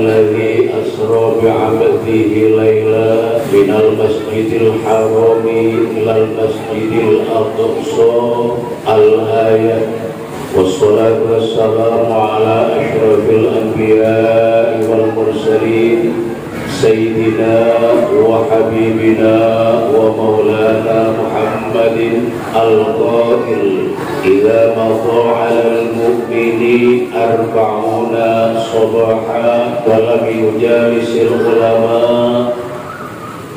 الذي أسرى بعبده ليلا من المسجد الحرام إلى المسجد الأقصى الآية. والصلاة والسلام على أشرف الأنبياء والمرسلين سيدنا وحبيبنا ومولانا محمد القائل إذا مضى على المؤمن 40 صباحا ولم يجالس العلماء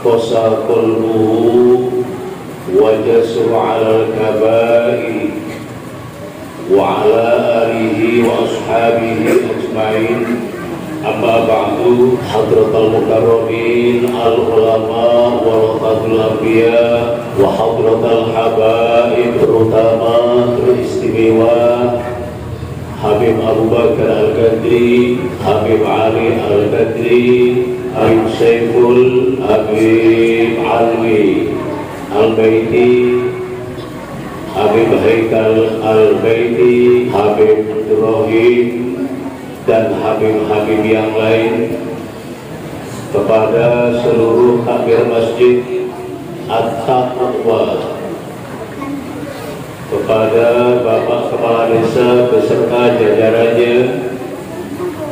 قسى قلبه وجسر على الكبائر. وعلى آله وأصحابه أجمعين. أما بعد حضرة المكرمين العلماء ورثة الأنبياء وحضرة الحبائب terutama teristimewa Habib Abu Bakar Al-Qadri, Habib Ali Al-Qadri, Habib Saiful, Habib Ali Al-Baiti, Habib Haikal Al-Baiti, Habib Ibrahim dan Habib-Habib yang lain, kepada seluruh takmir masjid At-Taqwa, kepada Bapak Kepala Desa beserta jajarannya,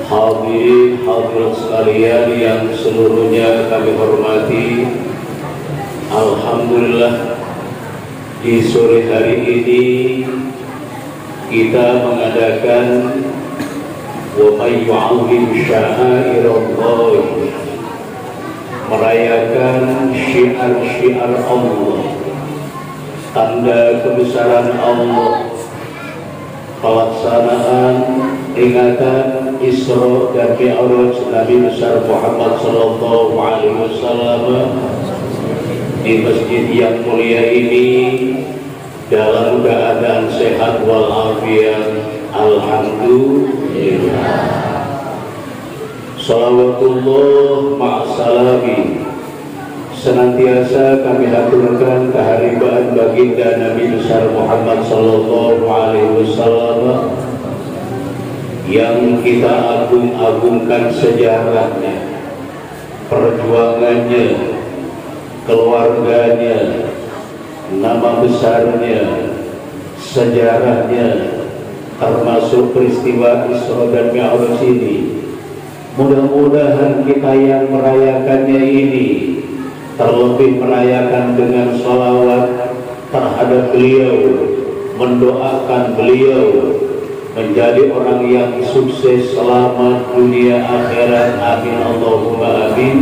hadirin hadirat sekalian yang seluruhnya kami hormati. Alhamdulillah, di sore hari ini kita mengadakan wa may yu'azzim sya'airallah, merayakan syiar-syiar Allah, tanda kebesaran Allah, pelaksanaan ingatan Isra dan Mi'raj Nabi besar Muhammad sallallahu alaihi wasallam di masjid yang mulia ini dalam keadaan sehat walafiat. Alhamdulillah. Salawatullah ma'asalami senantiasa kami haturkan keharibaan baginda Nabi besar Muhammad sallallahu alaihi wasallam yang kita agung-agungkan sejarahnya, perjuangannya, keluarganya, nama besarnya, sejarahnya, termasuk peristiwa Isra dan Mi'raj ini. Mudah-mudahan kita yang merayakannya ini terlebih merayakan dengan sholawat terhadap beliau, mendoakan beliau menjadi orang yang sukses selamat dunia akhirat. Amin Allahumma amin.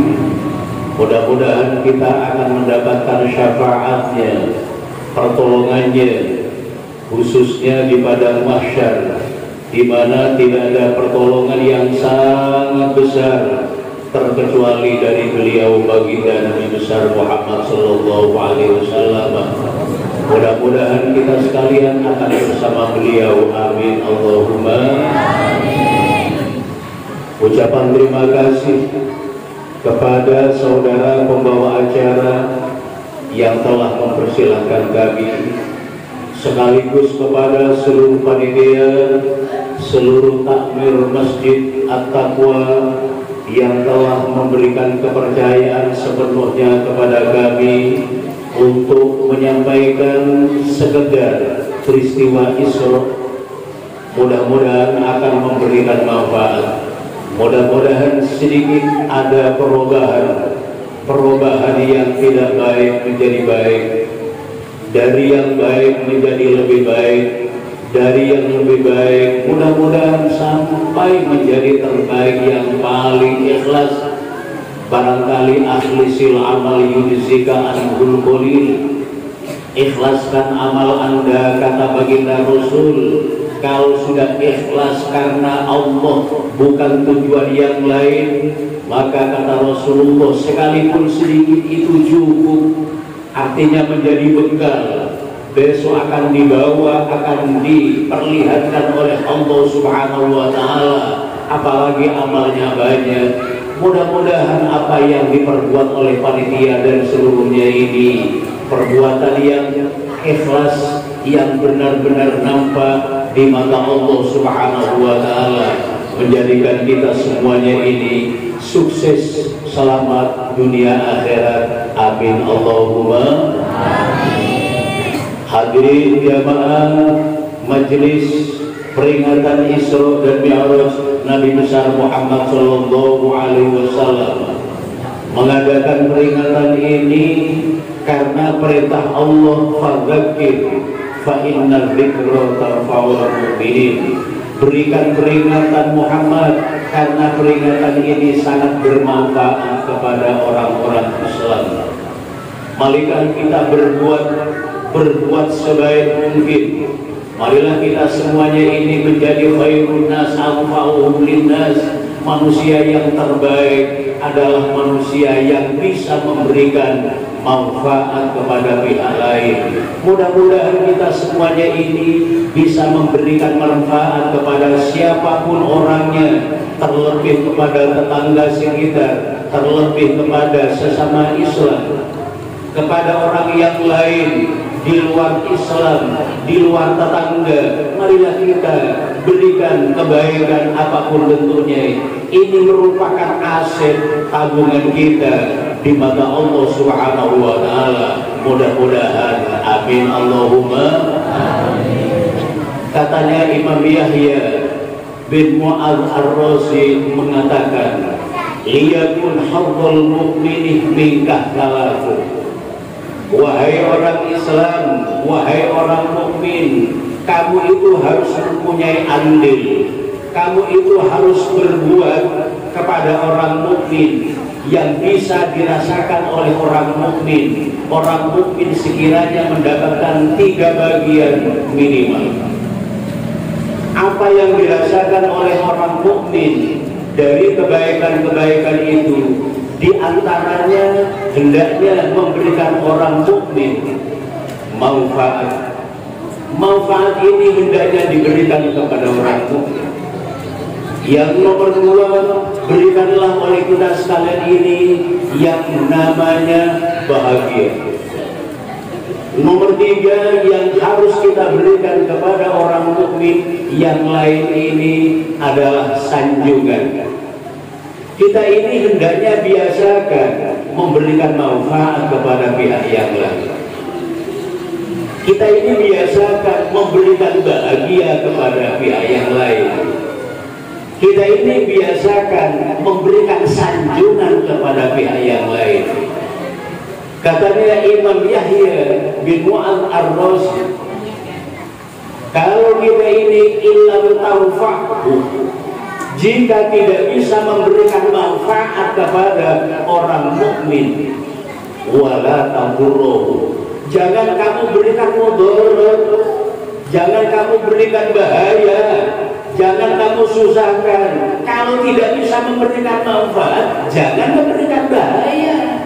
Mudah-mudahan kita akan mendapatkan syafaatnya, pertolongannya, khususnya di padang mahsyar, di mana tidak ada pertolongan yang sangat besar terkecuali dari beliau baginda Nabi besar Muhammad sallallahu alaihi wasallam. Mudah-mudahan kita sekalian akan bersama beliau. Amin Allahumma amin. Ucapan terima kasih kepada saudara pembawa acara yang telah mempersilahkan kami, sekaligus kepada seluruh panitia, seluruh takmir Masjid At-Taqwa yang telah memberikan kepercayaan sepenuhnya kepada kami untuk menyampaikan sekedar peristiwa Isra. Mudah-mudahan akan memberikan manfaat. Mudah-mudahan sedikit ada perubahan yang tidak baik menjadi baik, dari yang baik menjadi lebih baik, dari yang lebih baik mudah-mudahan sampai menjadi terbaik yang paling ikhlas. Barangkali akhlisil amal yujzika anhul qalil, ikhlaskan amal Anda, kata baginda Rasul. Kalau sudah ikhlas karena Allah, bukan tujuan yang lain, maka kata Rasulullah sekalipun sedikit itu cukup. Artinya menjadi bekal, besok akan dibawa, akan diperlihatkan oleh Allah Subhanahu wa Ta'ala. Apalagi amalnya banyak. Mudah-mudahan apa yang diperbuat oleh panitia dan seluruhnya ini perbuatan yang ikhlas, yang benar-benar nampak di mata Allah Subhanahu wa Ta'ala. menjadikan kita semuanya ini sukses, selamat dunia akhirat. Amin Allahumma amin. Hadirin jamaah majelis peringatan Isra dan Mi'raj Nabi besar Muhammad sallallahu alaihi wasallam, mengadakan peringatan ini karena perintah Allah, fadzakir fa innal dzikra tanfa'ul mu'minin. Berikan peringatan Muhammad karena peringatan ini sangat bermanfaat kepada orang-orang Islam. Marilah kita berbuat sebaik mungkin. Marilah kita semuanya ini menjadi khairun nas anfa'uhum linnas. Manusia yang terbaik adalah manusia yang bisa memberikan manfaat kepada pihak lain. Mudah-mudahan kita semuanya ini bisa memberikan manfaat kepada siapapun orangnya, terlebih kepada tetangga sekitar, terlebih kepada sesama Islam, kepada orang yang lain di luar Islam, di luar tetangga. Marilah kita berikan kebaikan apapun bentuknya. Ini merupakan aset tabungan kita di mata Allah Subhanahu wa taala. Mudah-mudahan amin Allahumma amin. Katanya Imam Yahya bin Mu'adz Ar-Razi mengatakan, liyakun haqqul mu'mini minkah talafu. Wahai orang Islam, wahai orang mukmin, kamu itu harus mempunyai andil. Kamu itu harus berbuat kepada orang mukmin yang bisa dirasakan oleh orang mukmin. Orang mukmin sekiranya mendapatkan 3 bagian minimal. Apa yang dirasakan oleh orang mukmin dari kebaikan-kebaikan itu, di antaranya hendaknya memberikan orang mukmin manfaat. Manfaat ini hendaknya diberikan kepada orang mukmin. Yang nomor 2, berikanlah oleh kita sekalian ini yang namanya bahagia. Nomor 3 yang harus kita berikan kepada orang mukmin yang lain ini adalah sanjungan. Kita ini hendaknya biasakan memberikan manfaat kepada pihak yang lain. Kita ini biasakan memberikan bahagia kepada pihak yang lain. Kita ini biasakan memberikan sanjungan kepada pihak yang lain. Katanya Imam Yahya bin Mu'adz Ar-Razi, kalau kita ini illam tanfa'hu, jika tidak bisa memberikan manfaat kepada orang mukmin, wala tadurruhu, jangan kamu berikan mudarat, jangan kamu berikan bahaya, jangan kamu susahkan. Kalau tidak bisa memberikan manfaat, jangan memberikan bahaya.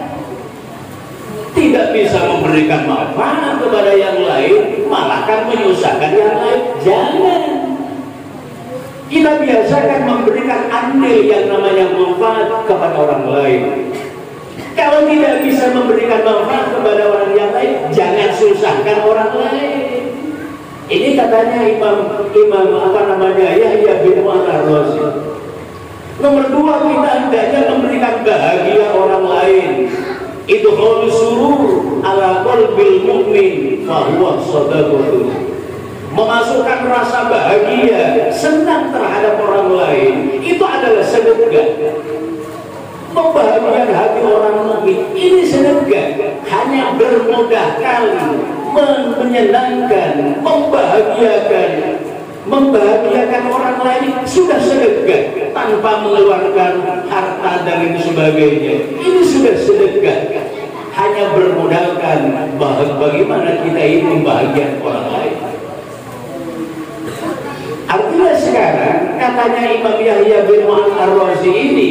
Tidak bisa memberikan manfaat kepada yang lain, malah kan menyusahkan yang lain. Jangan. Kita biasakan memberikan andil yang namanya manfaat kepada orang lain. Kalau tidak bisa memberikan manfaat kepada orang yang lain, jangan susahkan orang lain. Ini katanya Imam Yahya bin Mu'adz Ar-Razi. Nomor 2, kita hendaknya memberikan bahagia orang lain. Itu khulus surur ala qalbil mu'min fa huwa shadaqatuh. Memasukkan rasa bahagia, senang terhadap orang lain, itu adalah sedekah. Membahagiakan hati orang mukmin ini sedekah. Hanya bermodal kali menyenangkan, membahagiakan orang lain sudah sedekah tanpa mengeluarkan harta dan sebagainya. Ini sudah sedekah. Hanya bermodalkan bagaimana kita ini membahagiakan orang lain. Artinya sekarang katanya Imam Yahya bin Mu'adz Ar-Razi ini,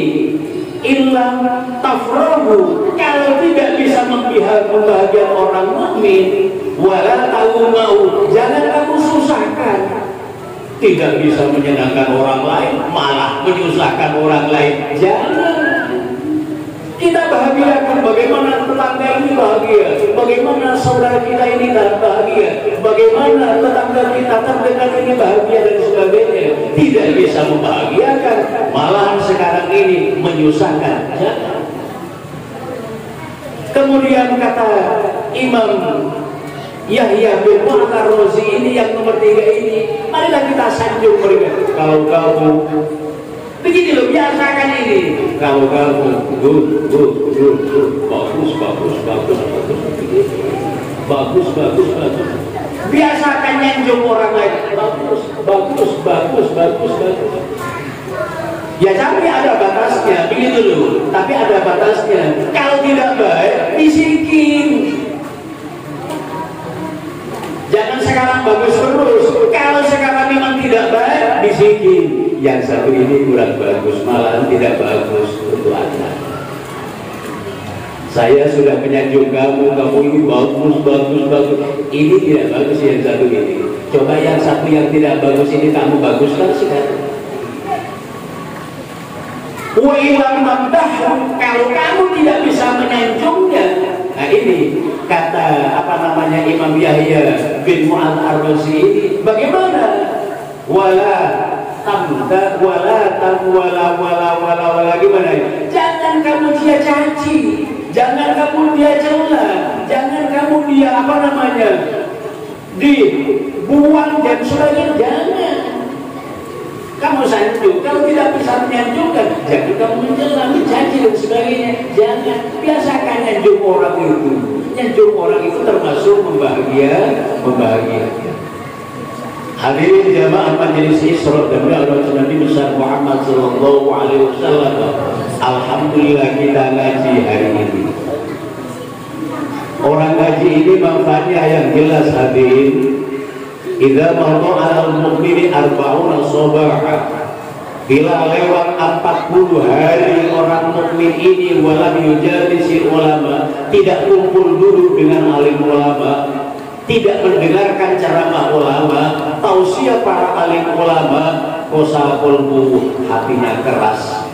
illam tafrahu, kalau tidak bisa membahagiakan orang mukmin, wala taumau, jangan kamu susahkan. Tidak bisa menyenangkan orang lain, malah menyusahkan orang lain. Jangan. Kita bahagiakan bagaimana tetangga ini bahagia, bagaimana saudara kita ini bahagia, bagaimana tetangga kita terdekat ini bahagia dan sebagainya. tidak bisa membahagiakan, malahan sekarang ini menyusahkan. Kemudian kata Imam Yahya bin Mu'ad Ar-Razi ini yang nomor 3 ini, marilah kita sanjung mereka. Kalau kamu begini loh, biasakan ini. Kalau kamu bagus. Biasakan nyanjung orang lain. Bagus. Ya tapi ada batasnya, begitu loh. Tapi ada batasnya. Kalau tidak baik, bisikin. Jangan sekarang bagus terus. Kalau sekarang memang tidak baik, bisikin. Yang satu ini kurang bagus, malah tidak bagus untuk anak. Saya sudah menyanjung kamu ini bagus. Ini tidak bagus yang satu ini. Coba yang satu yang tidak bagus ini kamu baguskan sekarang. Wa ilam mamdah, kalau kamu tidak bisa menyanjungnya. Nah ini kata Imam Yahya bin Mu'ad Ar-Razi ini, bagaimana? Wala gimana? Jangan kamu dia caci, jangan kamu dia cela, jangan kamu dia dibuang dan sebagainya. Jangan kamu sanjung. Kalau tidak bisa menyanjungkan, jangan kamu mencela, mencaci dan sebagainya. Jangan. Biasakan nyanjung orang itu. Nyanjung orang itu termasuk membahagiakan. Hadirin jamaah majelis Isra dan Mi'raj Nabi besar Muhammad sallallahu alaihi wasallam. Alhamdulillah kita ngaji hari ini. Orang ngaji ini manfaatnya yang jelas hadirin. Idza marra 'alal mu'mini arba'una sabaha. Bila lewat 40 hari orang mukmin ini walam yujalisil ulama, tidak kumpul duduk dengan alim ulama, tidak mendengarkan ceramah ulama, tausiah para alim ulama, qasa qalbuhu, hatinya keras.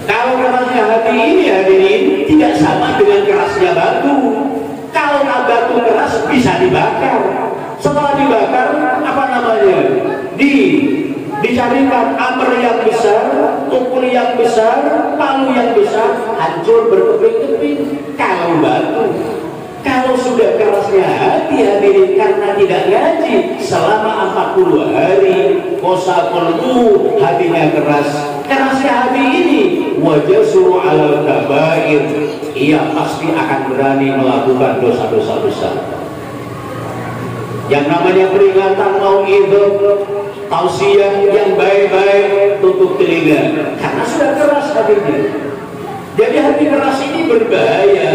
Kalau kerasnya hati ini hadirin tidak sama dengan kerasnya batu. Kalau batu keras bisa dibakar. Setelah dibakar dicarikan amr yang besar, tukul yang besar, palu yang besar, hancur berkeping-keping. Kalau batu, kalau sudah kerasnya hati hadirin karena tidak ngaji selama 40 hari, qasa qalbu, hatinya keras. Kerasnya hati ini wajah suruh alal kabair, ia pasti akan berani melakukan dosa-dosa besar. Yang namanya peringatan mau'idhah, tausiah yang baik-baik, tutup telinga karena sudah keras hatinya. Jadi hati keras ini berbahaya.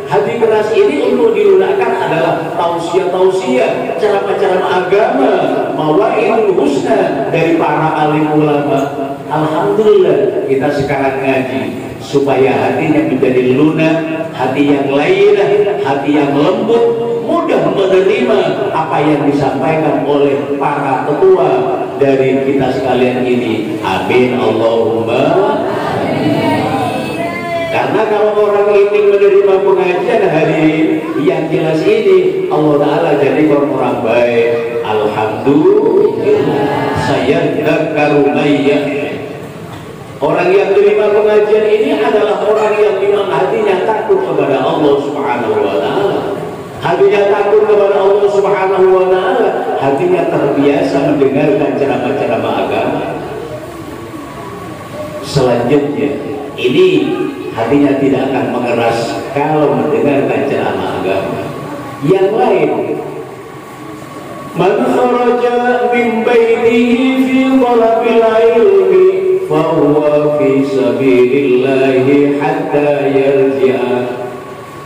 Hati keras ini untuk dilunakkan adalah tausiah-tausiah, ceramah-ceramah agama, mawaidul husna dari para alim ulama. Alhamdulillah kita sekarang ngaji supaya hatinya menjadi lunak, hati yang lainah, hati yang lembut, mudah menerima apa yang disampaikan oleh para ketua dari kita sekalian ini. Amin Allahumma amin. Karena kalau orang ini menerima pengajian hari yang jelas ini, Allah Ta'ala jadikan orang baik. Alhamdulillah. Sayadzakkaru may yakhsha. Orang yang menerima pengajian ini adalah orang yang memang hatinya takut kepada Allah Subhanahu wa Ta'ala. Hatinya takut kepada Allah Subhanahu wa Ta'ala. Hatinya terbiasa mendengarkan ceramah-ceramah agama. Selanjutnya, ini hatinya tidak akan mengeras kalau mendengarkan ceramah agama. Yang lain, man kharaja min baitihi fi talabil ilmi fa huwa fi sabilillahi hatta yarji'a.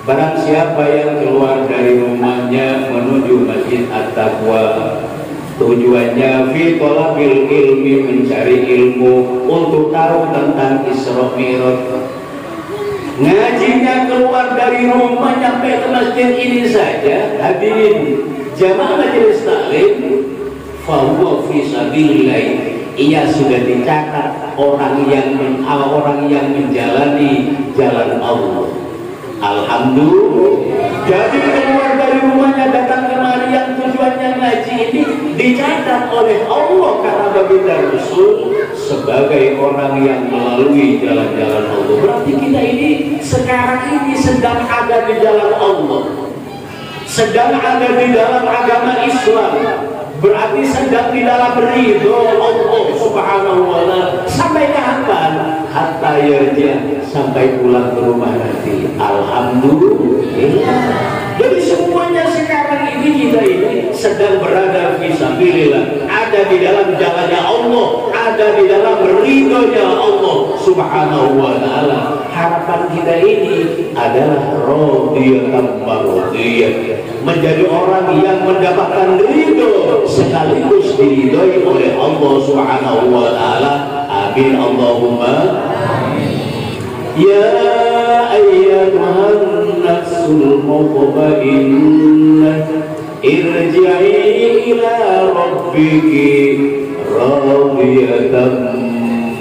Barang siapa yang keluar dari rumahnya menuju Masjid At-Taqwa, tujuannya fi talabil ilmi, mencari ilmu untuk tahu tentang Isra Mi'raj. Ngajinya keluar dari rumah sampai ke masjid ini saja, hadirin jamaah majelis taklim, fa huwa fi sabilillah, ia sudah dicatat orang yang menjalani jalan Allah. Alhamdulillah. Jadi keluar dari dari rumahnya datang kemari yang tujuannya ngaji ini dicatat oleh Allah karena baginda Rasul sebagai orang yang melalui jalan-jalan Allah. Berarti kita ini sekarang ini sedang ada di jalan Allah, sedang ada di dalam agama Islam, berarti sedang di dalam ridho Allah Subhanahu wa ta'ala. Sampai kapan? Hatta yarja, sampai pulang ke rumah nanti. Alhamdulillah. Jadi semuanya sekarang ini kita ini sedang berada fisabilillah, ada di dalam jalannya Allah, ada di dalam ridhonya Allah Subhanahu wa ta'ala. Harapan kita ini adalah radiyatan mardiyah, menjadi orang yang mendapatkan ridho sekaligus diridhoi oleh Allah Subhanahu wa ta'ala. Amin Allahumma amin. Ya ayyatuhan nafsul mutmainnah irji'i ila rabbiki radiyatan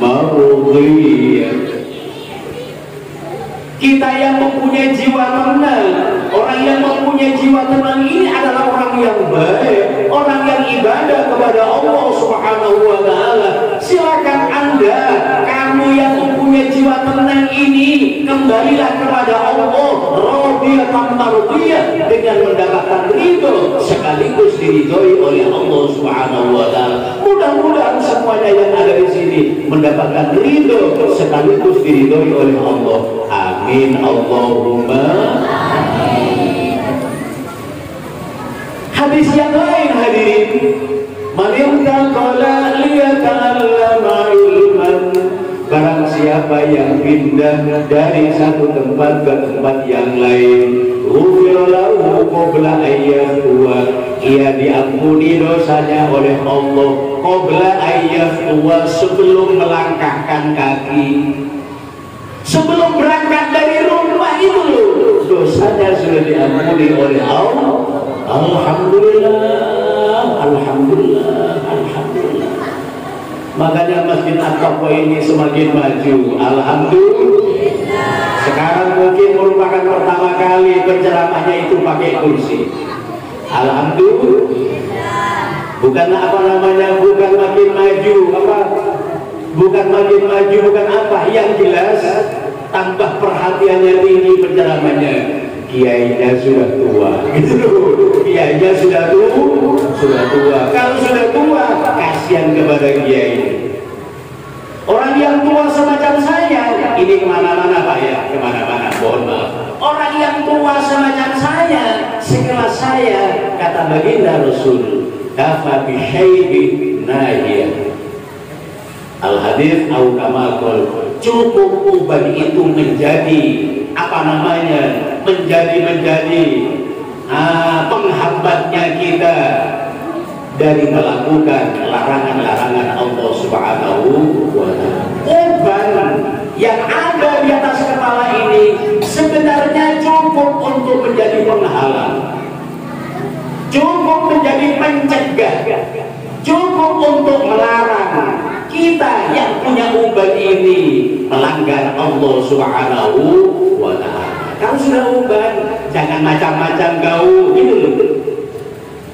mardiyah. Kita yang mempunyai jiwa tenang, orang yang mempunyai jiwa tenang ini adalah orang yang baik, orang yang ibadah kepada Allah Subhanahu wa ta'ala. Silakan Anda, kamu yang mempunyai jiwa tenang ini, kembalilah kepada Allah radiyatan mardiyah, dengan mendapatkan ridho sekaligus diridhoi oleh Allah Subhanahu wa ta'ala. Mudah-mudahan semuanya yang ada di sini mendapatkan ridho sekaligus diridhoi oleh Allah. Amin Allahumma amin. Hadis yang lain hadirin, man yantaqala liyata'allama ilman, barang siapa yang pindah dari satu tempat ke tempat yang lain, ghufira lahu qabla ayyatuwa, ia diampuni dosanya oleh Allah qabla ayyatuwa, sebelum melangkahkan kaki. Sebelum berangkat dari rumah itu loh, dosanya sudah diampuni oleh Allah. Alhamdulillah, alhamdulillah, alhamdulillah. Makanya Masjid At-Taqwa ini semakin maju. Alhamdulillah. Sekarang mungkin merupakan pertama kali penceramahnya itu pakai kursi. Alhamdulillah. Bukan apa namanya, bukan makin maju apa? Bukan makin maju, bukan apa, yang jelas tambah perhatiannya tinggi penceramahnya. Kiainya sudah tua, gitu loh. Kiainya sudah tua. Kalau sudah tua, kasihan kepada kiai. Orang yang tua semacam saya, ini kemana-mana Pak ya, kemana-mana. Mohon maaf. Orang yang tua semacam saya, sekelas saya, kata baginda Rasul, kafa bi syaibi nahiyah. Al-hadith au kama qol, cukup uban itu menjadi apa namanya, menjadi penghambatnya kita dari melakukan larangan-larangan Allah Subhanahu wa ta'ala. Uban yang ada di atas kepala ini sebenarnya cukup untuk menjadi penghalang, cukup menjadi pencegah, cukup untuk melarang kita yang punya uban ini melanggar Allah Subhanahu wa ta'ala. Kalau sudah uban, jangan macam-macam gaul gitu loh.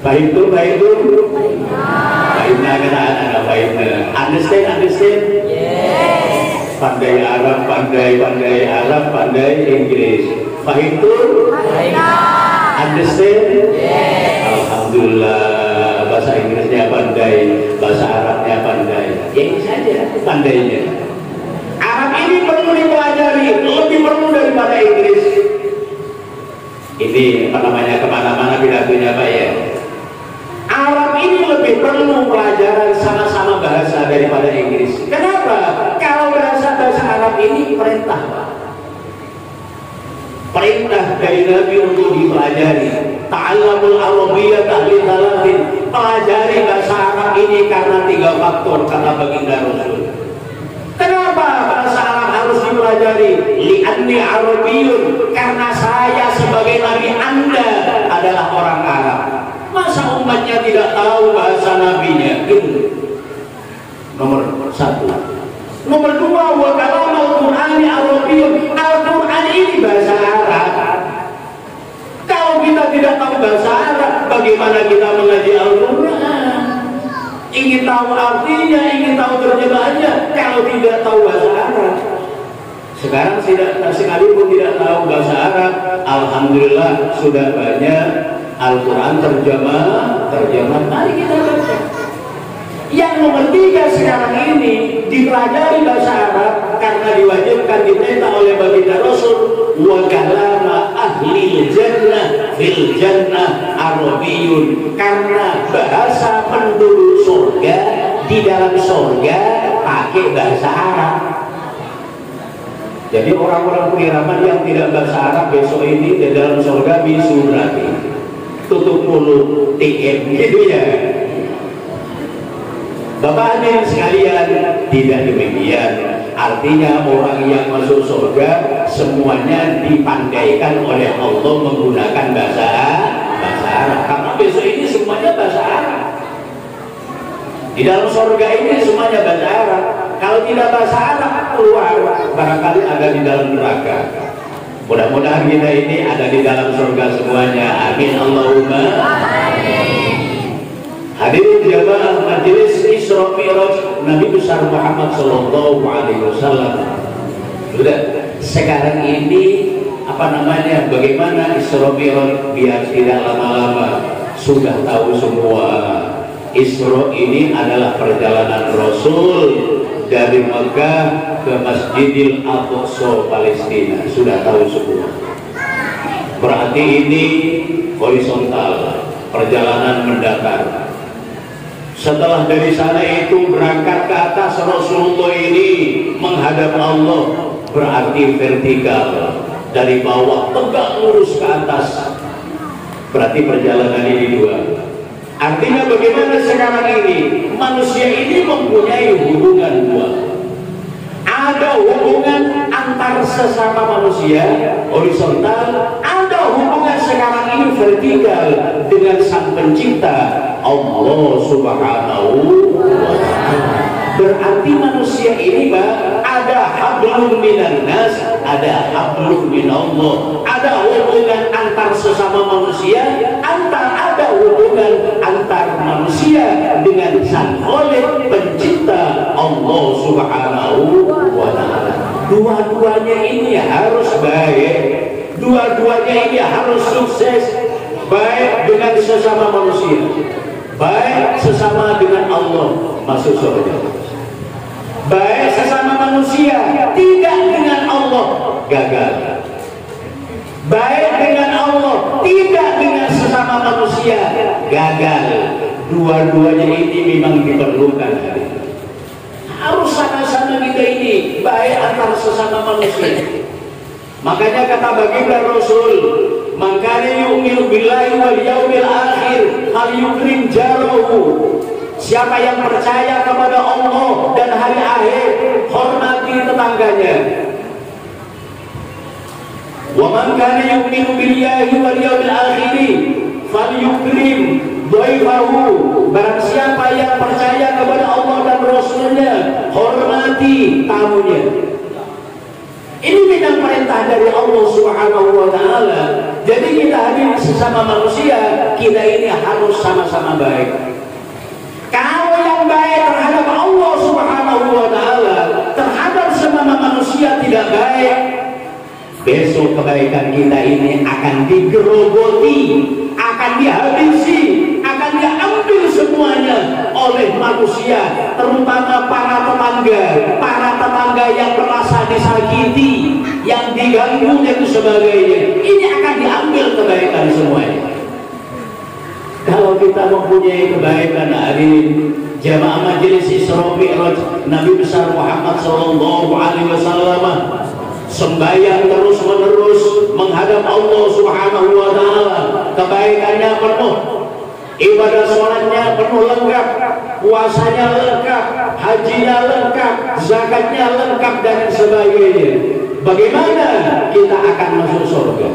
Baik tuh, baiknya kata anak-anak baiknya. Understand? Yes. Pandai Arab, pandai Arab, pandai Inggris. Baik tuh? Understand? Yes. Alhamdulillah. Bahasa Inggrisnya pandai, bahasa Arabnya pandai. Ya ini saja pandainya. Arab ini perlu dipelajari, lebih perlu daripada Inggris. Ini apa namanya, kemana-mana pidatonya Pak ya. Arab ini lebih perlu pelajaran sama-sama bahasa daripada Inggris. Kenapa? Kalau bahasa Arab ini perintah Pak. Perintah dari Nabi untuk dipelajari. Ta'allamul Arabiyyah ta'lim talatin. Pelajari bahasa Arab ini karena 3 faktor, kata baginda Rasul. Kenapa bahasa Arab harus dipelajari? Li'anni Arabiyyun, karena saya sebagai Nabi Anda adalah orang Arab. Masa umatnya tidak tahu bahasa nabinya? Gitu. Nomor 1. Nomor 2, wa kalamul Qur'ani Arabiyyun. Al-Qur'an ini bahasa Arab. Kalau kita tidak tahu bahasa Arab, bagaimana kita mengaji Al-Quran? Ingin tahu artinya, ingin tahu terjemahannya, kalau tidak tahu bahasa Arab. Sekarang sekalipun tidak tahu bahasa Arab, alhamdulillah sudah banyak Al-Quran terjemah. Mari kita baca. Yang nomor 3 sekarang ini dipelajari bahasa Arab karena diwajibkan diperintah oleh baginda Rasul, wa kalama ahli jannah fil jannah Arabiyyun, karena bahasa penduduk surga di dalam surga pakai bahasa Arab. Jadi orang-orang penyiraman yang tidak bahasa Arab besok ini di dalam surga bisu berarti tutup mulut tiket gitu ya. Bapak hadirin sekalian, tidak demikian. Artinya orang yang masuk surga semuanya dipandaikan oleh Allah menggunakan bahasa Arab. Karena besok ini semuanya bahasa Arab. Di dalam surga ini semuanya bahasa Arab. Kalau tidak bahasa Arab keluar, barangkali ada di dalam neraka. Mudah-mudahan kita ini ada di dalam surga semuanya. Amin Allahumma. Hadirin jamaah majelis Isra Mi'raj Nabi besar Muhammad sallallahu alaihi wasallam. Sudah, sekarang ini bagaimana Isra Mi'raj biar tidak lama-lama, sudah tahu semua. Isra ini adalah perjalanan Rasul dari Mekah ke Masjidil Aqsa Palestina, sudah tahu semua. Berarti ini horizontal, perjalanan mendatar. Setelah dari sana itu berangkat ke atas, Rasulullah ini menghadap Allah, berarti vertikal, dari bawah tegak lurus ke atas. Berarti perjalanan ini 2. Artinya bagaimana sekarang ini manusia ini mempunyai hubungan 2. Ada hubungan antar sesama manusia horizontal, ada hubungan sekarang ini vertikal dengan Sang Pencipta Allah Subhanahu wa Ta'ala. Berarti manusia ini ada hablum minan nas, ada hablum minallah. Ada hubungan antar sesama manusia, ada hubungan antar manusia dengan Sang Khaliq Pencipta Allah Subhanahu wa Ta'ala. Dua-duanya ini harus baik, dua-duanya ini harus sukses, baik dengan sesama manusia, baik sesama dengan Allah masuk surga, baik sesama manusia tidak dengan Allah gagal, baik dengan Allah tidak dengan sesama manusia gagal. Dua-duanya ini memang diperlukan. Harus sama-sama kita ini baik antar sesama manusia. Makanya kata baginda Rasul, man kana yu'minu billahi wal yaumil akhir falyukrim jarahu. Siapa yang percaya kepada Allah dan hari akhir, hormati tetangganya. Wa man kana yu'minu billahi wal yaumil akhir falyukrim dhaifahu. Barang siapa yang percaya kepada Allah dan Rasulnya, hormati tamunya. Ini memang perintah dari Allah Subhanahu wa Ta'ala. Jadi kita hadir sesama manusia, kita ini harus sama-sama baik. Kalau yang baik terhadap Allah Subhanahu wa Ta'ala, terhadap sesama manusia tidak baik, besok kebaikan kita ini akan digerogoti, akan dihabisi, akan diambil semuanya oleh manusia, terutama para tetangga yang merasa disakiti, yang diganggu dan sebagainya. Ini akan diambil kebaikan semuanya. Kalau kita mempunyai kebaikan, hadirin jamaah majelis Isra Mi'raj Nabi besar Muhammad sallallahu alaihi wasallam, sembahyang terus menerus menghadap Allah Subhanahu wa Ta'ala, kebaikannya penuh, ibadah sholatnya penuh lengkap, puasanya lengkap, hajinya lengkap, zakatnya lengkap dan sebagainya. Bagaimana kita akan masuk surga?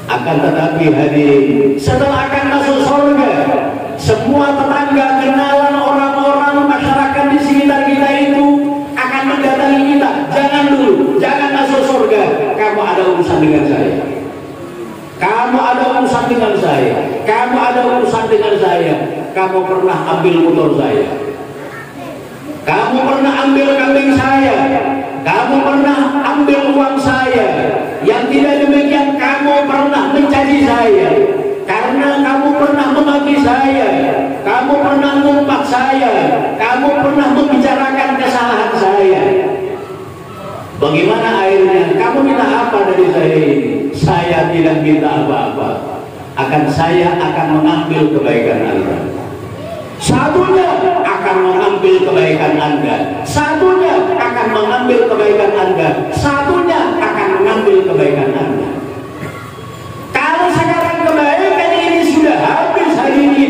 Akan tetapi hadirin, setelah akan masuk surga, semua tetangga, kenalan, orang-orang, masyarakat di sekitar kita itu akan mendatangi kita. Jangan dulu, jangan masuk surga, kamu ada urusan dengan saya. Kamu ada kamu pernah ambil motor saya, kamu pernah ambil kambing saya, kamu pernah ambil uang saya. Yang tidak demikian, kamu pernah mencaci saya karena kamu pernah memaki saya, kamu pernah ngumpat saya, kamu pernah membicarakan kesalahan saya. Bagaimana akhirnya? Kamu minta apa dari saya ini? Saya tidak minta apa-apa, akan saya akan mengambil kebaikan Anda. Satunya akan mengambil kebaikan Anda, satunya akan mengambil kebaikan Anda, satunya akan mengambil kebaikan Anda. Kalau sekarang kebaikan ini sudah habis hari ini,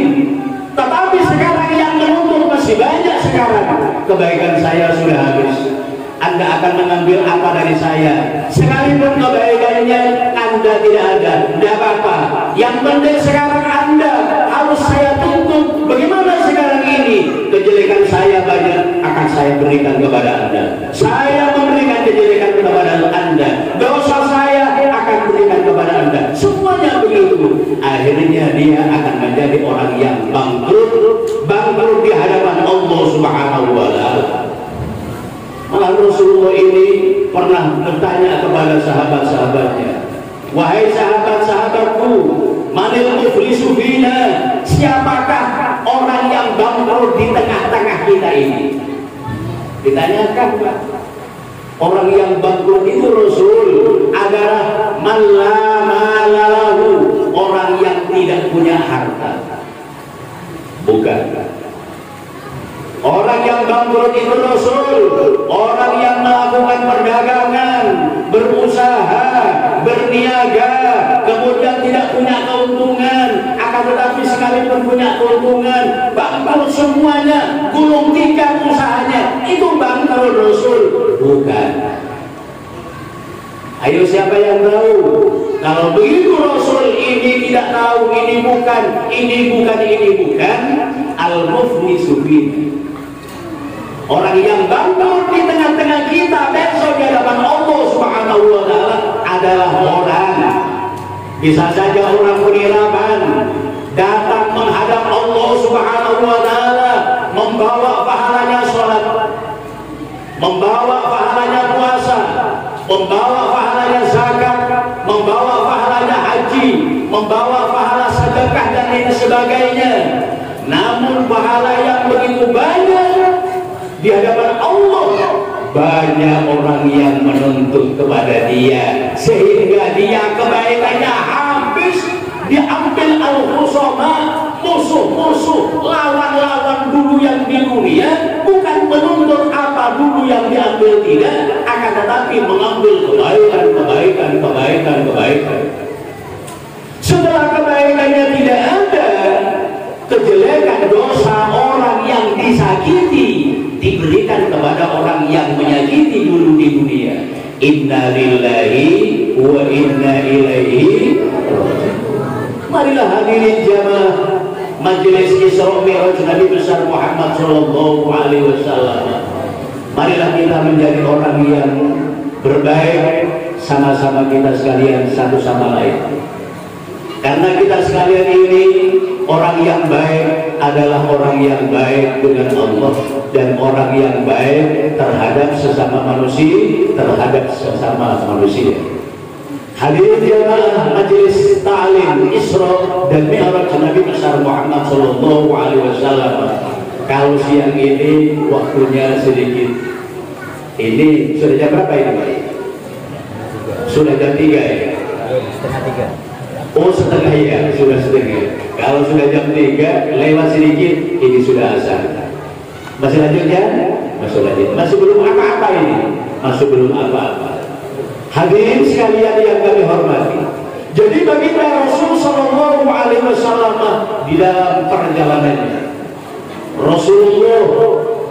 tetapi sekarang yang menuntut masih banyak, sekarang kebaikan saya sudah habis, Anda akan mengambil apa dari saya? Sekalipun kebaikannya Anda tidak ada, tidak apa-apa. Yang penting sekarang Anda harus saya tuntut. Bagaimana sekarang ini? Kejelekan saya banyak, akan saya berikan kepada Anda. Saya memberikan kejelekan kepada Anda. Dosa saya akan berikan kepada Anda. Semuanya begitu. Akhirnya dia akan menjadi orang yang bangkrut di hadapan Allah Subhanahu wa Ta'ala. Malah Rasulullah ini pernah bertanya kepada sahabat-sahabatnya, wahai sahabat-sahabatku, manil muflisu fina, siapakah orang yang bangkrut di tengah-tengah kita ini? Ditanyakan, Pak. Orang yang bangkrut itu Rasul adalah man la malalahu, orang yang tidak punya harta. Bukan. Orang yang bangkrut itu Rasul, orang yang melakukan perdagangan, berusaha, berniaga, kemudian tidak punya keuntungan, akan tetapi sekalipun punya keuntungan, bangkrut semuanya, gulung tikar usahanya, itu bangkrut Rasul. Bukan. Ayo siapa yang tahu? Kalau begitu Rasul ini tidak tahu, ini bukan, ini bukan, ini bukan. Al-muflisu fina, orang yang bangkrut di tengah-tengah kita besok di hadapan Allah Subhanahu wa Ta'ala adalah orang, bisa saja orang peniraman, datang menghadap Allah Subhanahu wa Ta'ala, membawa pahalanya sholat, membawa pahalanya puasa, membawa pahalanya zakat, membawa pahalanya haji, membawa pahala sedekah dan lain sebagainya. Namun pahala yang begitu banyak di hadapan Allah, banyak orang yang menuntut kepada dia, sehingga dia kebaikannya habis, diambil al-khusama, musuh-musuh, lawan-lawan dulu yang di dunia, bukan menuntut apa dulu yang diambil, tidak, akan tetapi mengambil kebaikan. Setelah kebaikannya tidak ada, kejelekan dosa orang yang disakiti diberikan kepada orang yang menyakiti dulu di dunia. Inna lillahi wa inna ilaihi raji'un. Marilah hadirin jamaah majelis Isra Mi'raj Nabi besar Muhammad sallallahu alaihi wasallam. Marilah kita menjadi orang yang berbaik sama-sama kita sekalian, satu sama lain. Karena kita sekalian ini orang yang baik adalah orang yang baik dengan Allah, dan orang yang baik terhadap sesama manusia, Hadirin jamaah majelis ta'lim Isra dan Mi'raj Nabi besar Muhammad sallallahu alaihi wasallam. Kalau siang ini waktunya sedikit. Ini sudah jam berapa ini, Pak? Sudah jam 3 ya? Setengah 3. Oh setengah ya, sudah setengah. Kalau sudah jam 3 lewat sedikit, ini sudah azan. Masih lanjut ya? Masih lanjut. Masih belum apa-apa ini. Masih belum apa-apa. Hadirin sekalian yang kami hormati. Jadi baginda Rasul sallallahu alaihi wasallam di dalam perjalanannya, Rasulullah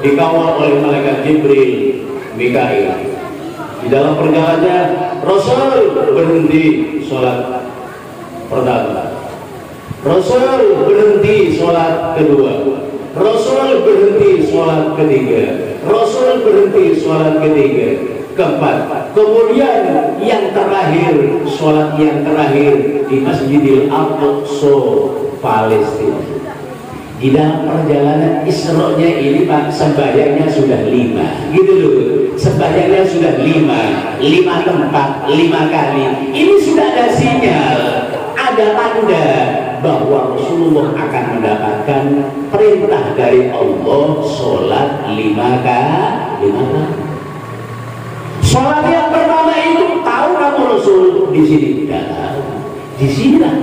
dikawal oleh malaikat Jibril, Mikail. Di dalam perjalanannya Rasul berhenti sholat pertama, Rasul berhenti sholat kedua, Rasul berhenti sholat ketiga, Rasul berhenti sholat ketiga, keempat. Kemudian yang terakhir, sholat yang terakhir di Masjidil Aqsa, Palestina. Di dalam perjalanan Isra-nya ini Pak, sembahyangnya sudah 5, gitu loh. Sembahyangnya sudah 5 tempat, 5 kali. Ini sudah ada sinyal, ada tanda bahwa Rasulullah akan mendapatkan perintah dari Allah sholat 5 kali. Sholat yang pertama itu tahu kamu Rasul di sini? Tidak tahu. Di sini lah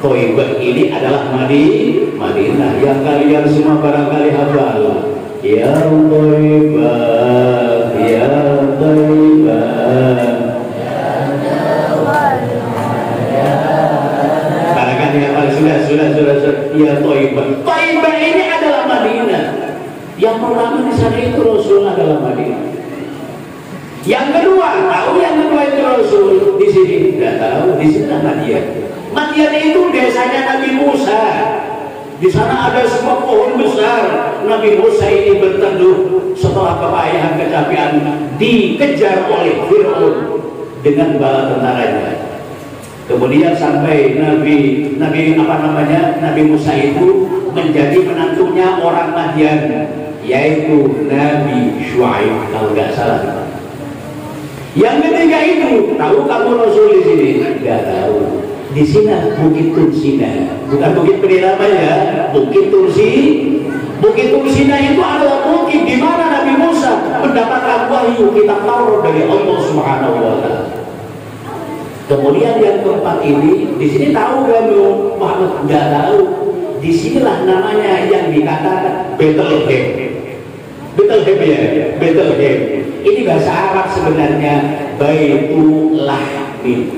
Thaibah ini adalah Madinah yang kalian semua barangkali hafal. Ya Thaibah, ya Thaibah. Barangkali hafal sudah. Ya Thaibah. Thaibah ini adalah Madinah. Yang pertama di sana itu Rasul adalah Madinah. Yang kedua, tahu yang kedua itu Rasul di sini? Tidak tahu. Di sini Madian. Madian itu desanya Nabi Musa. Di sana ada sebuah pohon besar. Nabi Musa ini berteduh setelah kepayahan kecapean dikejar oleh Fir'aun dengan bala tentaranya. Kemudian sampai Nabi Musa itu menjadi menantunya orang Madian, yaitu Nabi Syuaib kalau nggak salah. Yang ketiga itu, tahu kamu Rasul di sini? Nggak tahu. Di sini Bukit Tursina, bukan Bukit Purnama ya, Bukit Tursina itu adalah bukit di mana Nabi Musa mendapatkan wahyu kitab Taurat dari Allah Subhanahu wa taala. Kemudian yang keempat ini, di sini tahu kamu? Muhammad nggak tahu. Di sinilah namanya yang dikatakan Bethlehem. Bethlehem. Ini bahasa Arab sebenarnya Baitul Lahmin.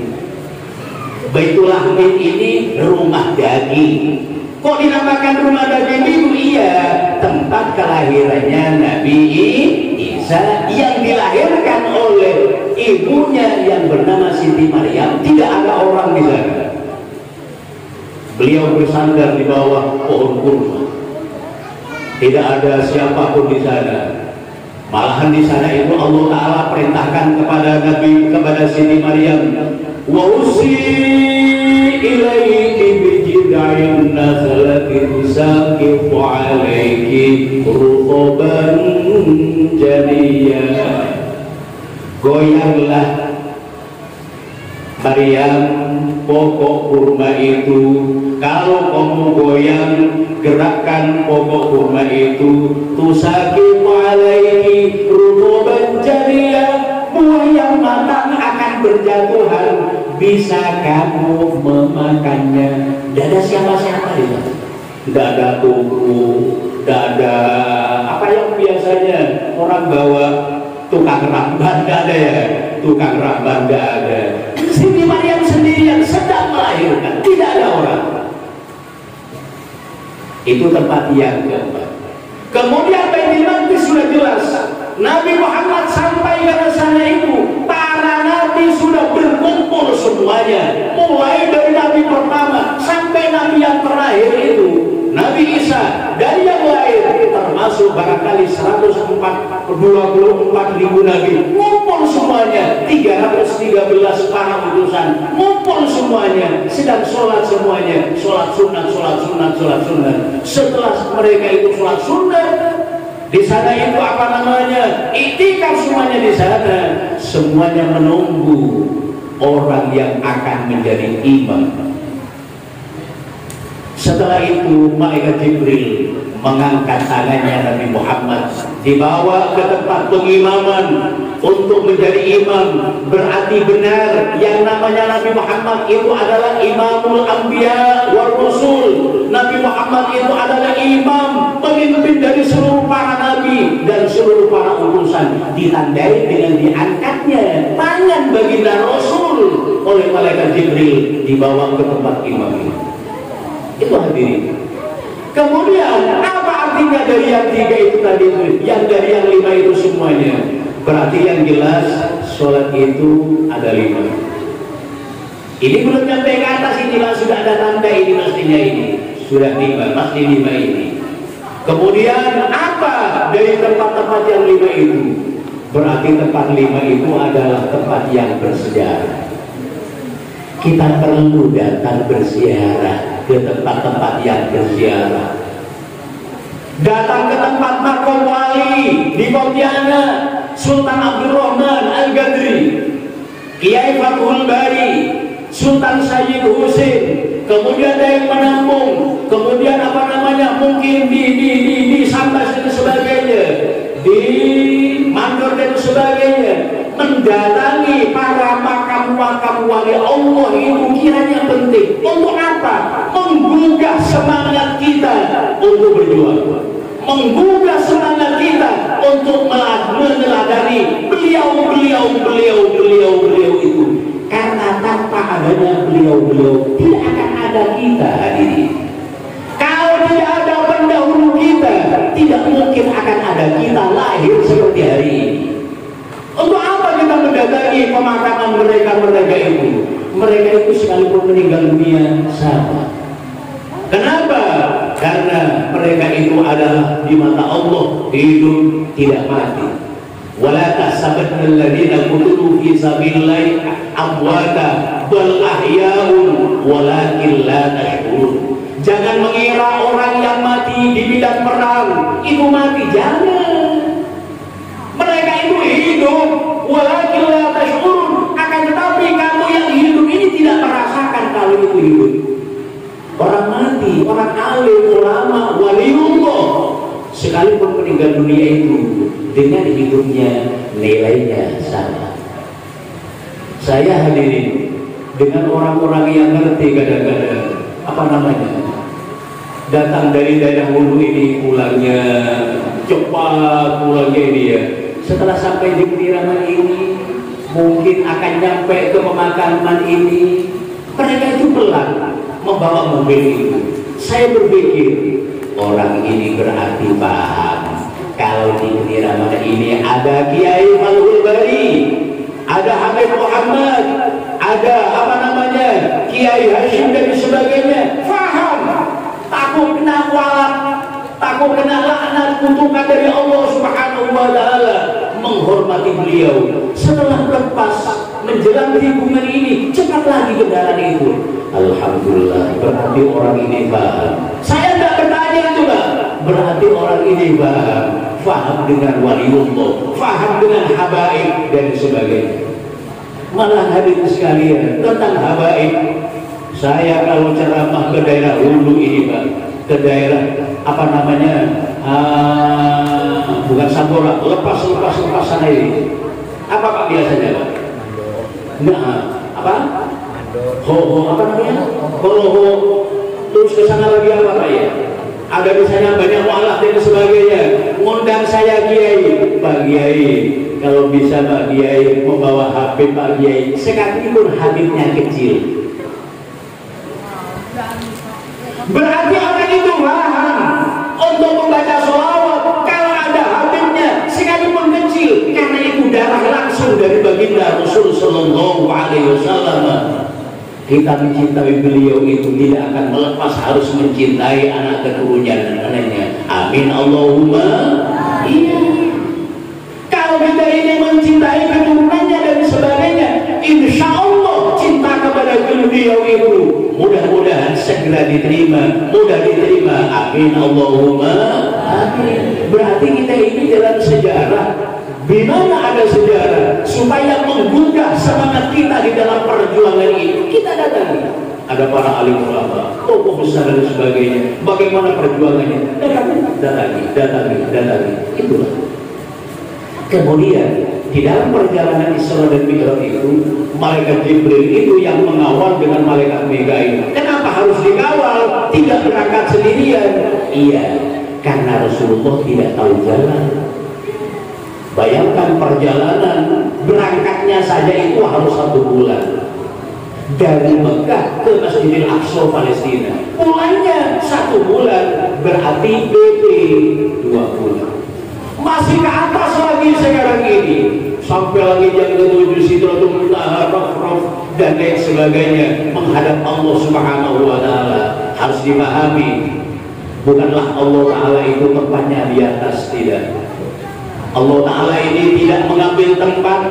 Baitul Lahmin ini rumah daging. Kok dinamakan rumah daging itu? Iya, tempat kelahirannya Nabi Isa yang dilahirkan oleh ibunya yang bernama Siti Maryam. Tidak ada orang di sana. Beliau bersandar di bawah pohon kurma. Tidak ada siapapun di sana. Malahan di sana itu Allah Ta'ala perintahkan kepada Siti Maryam, wa usi ilaiki bijid'in nakhlati tusaqifu alaiki rutuban janiyya. Goyanglah Maryam pokok kurma itu. Kalau kamu goyang, gerakkan pokok kurma itu, tusaqifu alaiki rutuban janiyya, buah yang matang akan berjatuhan, bisa kamu memakannya. Tidak ada siapa-siapa di sana. Tidak ada tungku, tidak ada apa yang biasanya orang bawa tukang ramban, tidak ada ya. Tukang ramban tidak ada. Siti Maryam sendirian sedang melahirkan, tidak ada orang. Itu tempat yang keempat. Kemudian Baitul Maqdis sudah jelas. Nabi Muhammad sampai ke sana itu, para nabi sudah berkumpul semuanya. Mulai dari nabi pertama sampai nabi yang terakhir itu, Nabi Isa, dari yang lain termasuk barangkali 124.000 nabi, ngumpul semuanya. 313 para utusan ngumpul semuanya, sedang sholat semuanya, sholat sunat. Setelah mereka itu sholat sunat, di sana itu apa namanya? Iktikaf semuanya di sana. Semuanya menunggu orang yang akan menjadi imam. Setelah itu malaikat Jibril mengangkat tangannya Nabi Muhammad, dibawa ke tempat pengimaman untuk menjadi imam. Berarti benar yang namanya Nabi Muhammad itu adalah Imamul Anbiya wal Rasul. Nabi Muhammad itu adalah imam, pemimpin dari seluruh para nabi dan seluruh para utusan. Ditandai dengan diangkatnya tangan baginda Rasul oleh malaikat Jibril, dibawa ke tempat imam ini. Itu hadirin. Kemudian apa artinya dari yang 3 itu tadi, yang dari yang 5 itu semuanya? Berarti yang jelas sholat itu ada 5. Ini belum sampai ke atas, inilah sudah ada tanda ini, mestinya ini sudah 5, pasti 5 ini. Kemudian apa dari tempat-tempat yang 5 itu? Berarti tempat 5 itu adalah tempat yang bersejarah. Kita perlu datang berziarah ke tempat-tempat yang berziarah. Datang ke tempat makam wali di Pontianak, Sultan Abdul Rahman Al-Gadri, Kiai Fathul Bari, Sultan Sayyid Husain, kemudian ada yang menampung, kemudian mungkin di Sambas dan sebagainya, di Mandor dan sebagainya, mendatangi para makam-makam wali Allah itu kiranya penting. Untuk apa? Menggugah semangat kita untuk berjuang, menggugah semangat kita untuk meneladani beliau itu. Karena tanpa adanya beliau tidak akan ada kita hadirin. Kalau tidak ada pendahulu kita, tidak mungkin akan ada kita lahir seperti hari ini. Untuk apa kita mendatangi pemakaman mereka itu? Mereka itu sekalipun meninggal dunia sama. Kenapa? Karena mereka itu adalah di mata Allah hidup tidak mati. Wala tahsabanna alladziina qutilu fi sabilillahi amwata bal ahya'un walakin la tash'urun. Jangan mengira orang yang mati di medan perang itu mati, jangan. Mereka itu hidup walakin la tash'urun, akan tetapi kamu yang hidup ini tidak merasakan kalau itu hidup. Orang mati, orang alim, ulama, waliullah, sekalipun meninggal dunia itu dengan hidupnya nilainya sama. Saya hadirin dengan orang-orang yang ngerti kadang-kadang datang dari daerah hulu ini, pulangnya cepat, pulangnya ini ya. Setelah sampai di kediaman ini, mungkin akan nyampe ke pemakaman ini, mereka itu pelan membawa mobil itu. Saya berpikir orang ini berarti paham kalau di kediaman ini ada Kiai Fathul Bari, ada Habib Muhammad, ada Kiai Hashim dan sebagainya. Faham, takut kena kualat, takut kena laknat, kutukan dari Allah Subhanahu wa Ta'ala, menghormati beliau. Setelah lepas menjelang hubungan ini, cepat lagi kendaraan itu. Alhamdulillah, berarti orang ini paham. Saya tidak bertanya juga, berarti orang ini paham dengan waliullah, paham dengan habaib dan sebagainya. Malah hadirin sekalian, tentang habaib, saya kalau ceramah ke daerah hulu ini Pak, ke daerah bukan Sambora, lepas sana ini. Apa Pak biasanya Pak? Terus ke sana lagi apa Pak ya? Ada di sana banyak mualaf dan sebagainya. Ngundang saya Kiai, Pak Kiai, kalau bisa Pak Kiai membawa Habib Pak Kiai, sekalipun Habibnya kecil. Berarti orang itu paham untuk membaca sholawat kalau ada Habibnya, sekalipun kecil, karena itu darah langsung dari baginda Rasul Sallallahu Alaihi Wasallam. Kita mencintai beliau itu tidak akan melepas harus mencintai anak keturunan-anaknya. Amin Allahumma. Iya. Kalau kita ini mencintai keturunannya dan sebagainya, insya Allah cinta kepada beliau itu mudah-mudahan segera diterima, mudah diterima. Amin Allahumma. Amin. Berarti kita ini dalam sejarah. Di mana ada sejarah supaya menggugah semangat kita di dalam perjuangan ini, kita datangi. Ada para alim ulama, tokoh besar dan sebagainya. Bagaimana perjuangannya? Datangi. Itulah. Kemudian di dalam perjalanan Isra dan Mi'raj itu, malaikat Jibril itu yang mengawal dengan malaikat Mikail. Kenapa harus dikawal? Tidak berangkat sendirian. Iya, karena Rasulullah tidak tahu jalan. Bayangkan perjalanan berangkatnya saja itu harus 1 bulan dari Mekah ke Masjidil Aqsa Palestina. Pulangnya 1 bulan, berarti BP 2 bulan. Masih ke atas lagi sekarang ini, sampai lagi yang ke-7 Sidratul Muntaha, Raf dan lain sebagainya, menghadap Allah Subhanahu wa Ta'ala. Harus dipahami, bukanlah Allah Ta'ala itu tempatnya di atas, tidak. Allah Ta'ala ini tidak mengambil tempat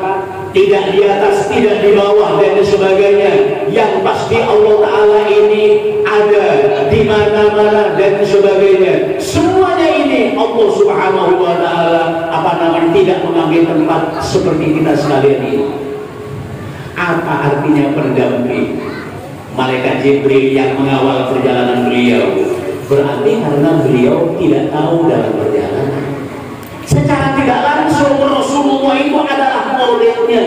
tidak di atas, tidak di bawah dan sebagainya. Yang pasti Allah Ta'ala ini ada di mana-mana dan sebagainya. Semuanya ini Allah Subhanahu wa Ta'ala tidak mengambil tempat seperti kita sekalian ini. Apa artinya pendamping? Malaikat Jibril yang mengawal perjalanan beliau, berarti karena beliau tidak tahu dalam perjalanan. Secara tidak langsung Rasulullah itu adalah modelnya.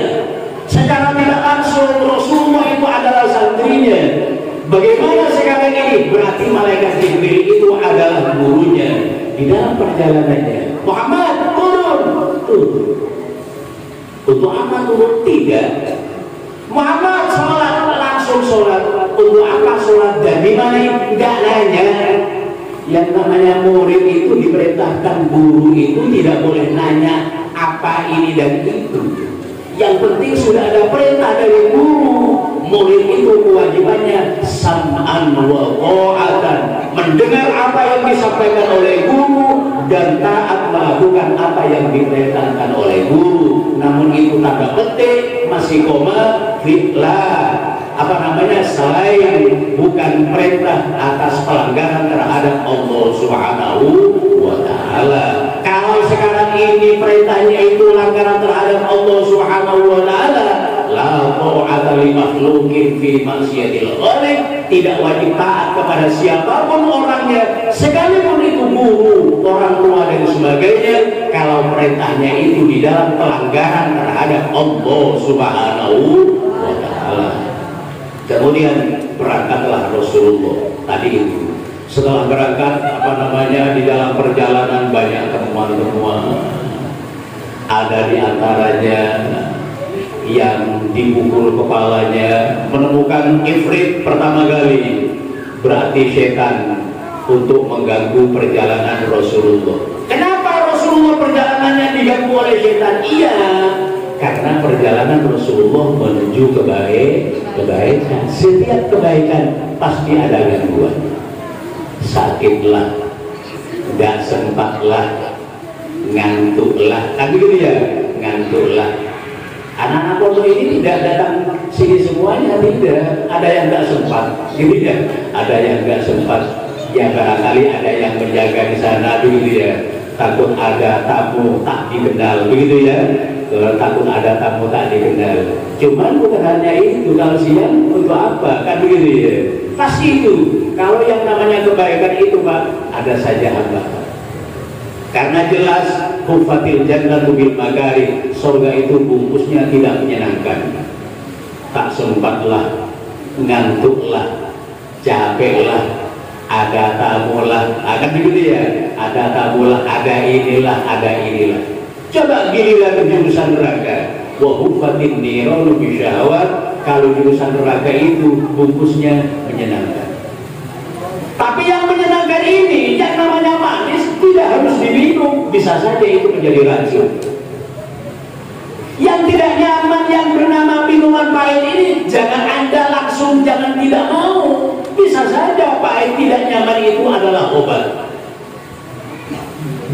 Secara tidak langsung Rasulullah itu adalah santrinya. Bagaimana sekarang ini? Berarti malaikat Jibril itu adalah gurunya di dalam perjalanannya. Muhammad turun, untuk apa turun? Tidak. Muhammad sholat, langsung sholat. Untuk apa sholat dan di mana? Enggak nanya. Yang namanya murid itu diperintahkan guru itu tidak boleh nanya apa ini dan itu. Yang penting sudah ada perintah dari guru. Murid itu kewajibannya sam'an wa ta'atan, mendengar apa yang disampaikan oleh guru dan taat melakukan apa yang diperintahkan oleh guru. Namun itu tanda petik, masih koma, fitlah, selain bukan perintah atas pelanggaran terhadap Allah Subhanahu wa Ta'ala. Kalau sekarang ini perintahnya itu pelanggaran terhadap Allah Subhanahu wa Ta'ala, la ta'ata li makhluqin fi ma'siyatil khaliq, tidak wajib taat kepada siapapun orangnya, sekalipun itu guru, orang tua dan sebagainya, kalau perintahnya itu di dalam pelanggaran terhadap Allah Subhanahu wa Ta'ala. Kemudian berangkatlah Rasulullah tadi itu. Setelah berangkat, di dalam perjalanan banyak temuan-temuan. Ada di antaranya yang dipukul kepalanya, menemukan ifrit pertama kali, berarti setan untuk mengganggu perjalanan Rasulullah. Kenapa Rasulullah perjalanannya diganggu oleh setan? Iya, karena perjalanan Rasulullah menuju kebaikan. Setiap kebaikan pasti ada gangguan. Sakitlah, nggak sempatlah, ngantuklah, kan begitu ya, ngantuklah. Anak-anak pondok ini tidak datang sini semuanya, tidak. Ada yang nggak sempat, gitu ya. Ada yang nggak sempat, ya barangkali ada yang menjaga di sana, begitu ya. Takut ada tamu tak dikenal, begitu ya. Takut ada tamu tak dikenal. Cuman bukan hanya itu, kalau siang untuk apa, kan begitu ya. Pasti itu. Kalau yang namanya kebaikan itu Pak, ada saja hambatan. Karena jelas hufatil jannatu bil makari, surga itu bungkusnya tidak menyenangkan. Tak sempatlah, ngantuklah, capeklah, ada tamulah, akan begitu ya. Ada tamulah, ada inilah, ada inilah. Coba giliran ke jurusan neraka, wa hufatin niranu bisyahwat, kalau jurusan neraka itu bungkusnya menyenangkan. Tapi yang menyenangkan ini, yang namanya manis, tidak harus diminum, bisa saja itu menjadi racun. Yang tidak nyaman, yang bernama minuman pahit ini, jangan Anda langsung, jangan tidak mau. Bisa saja pahit tidak nyaman itu adalah obat.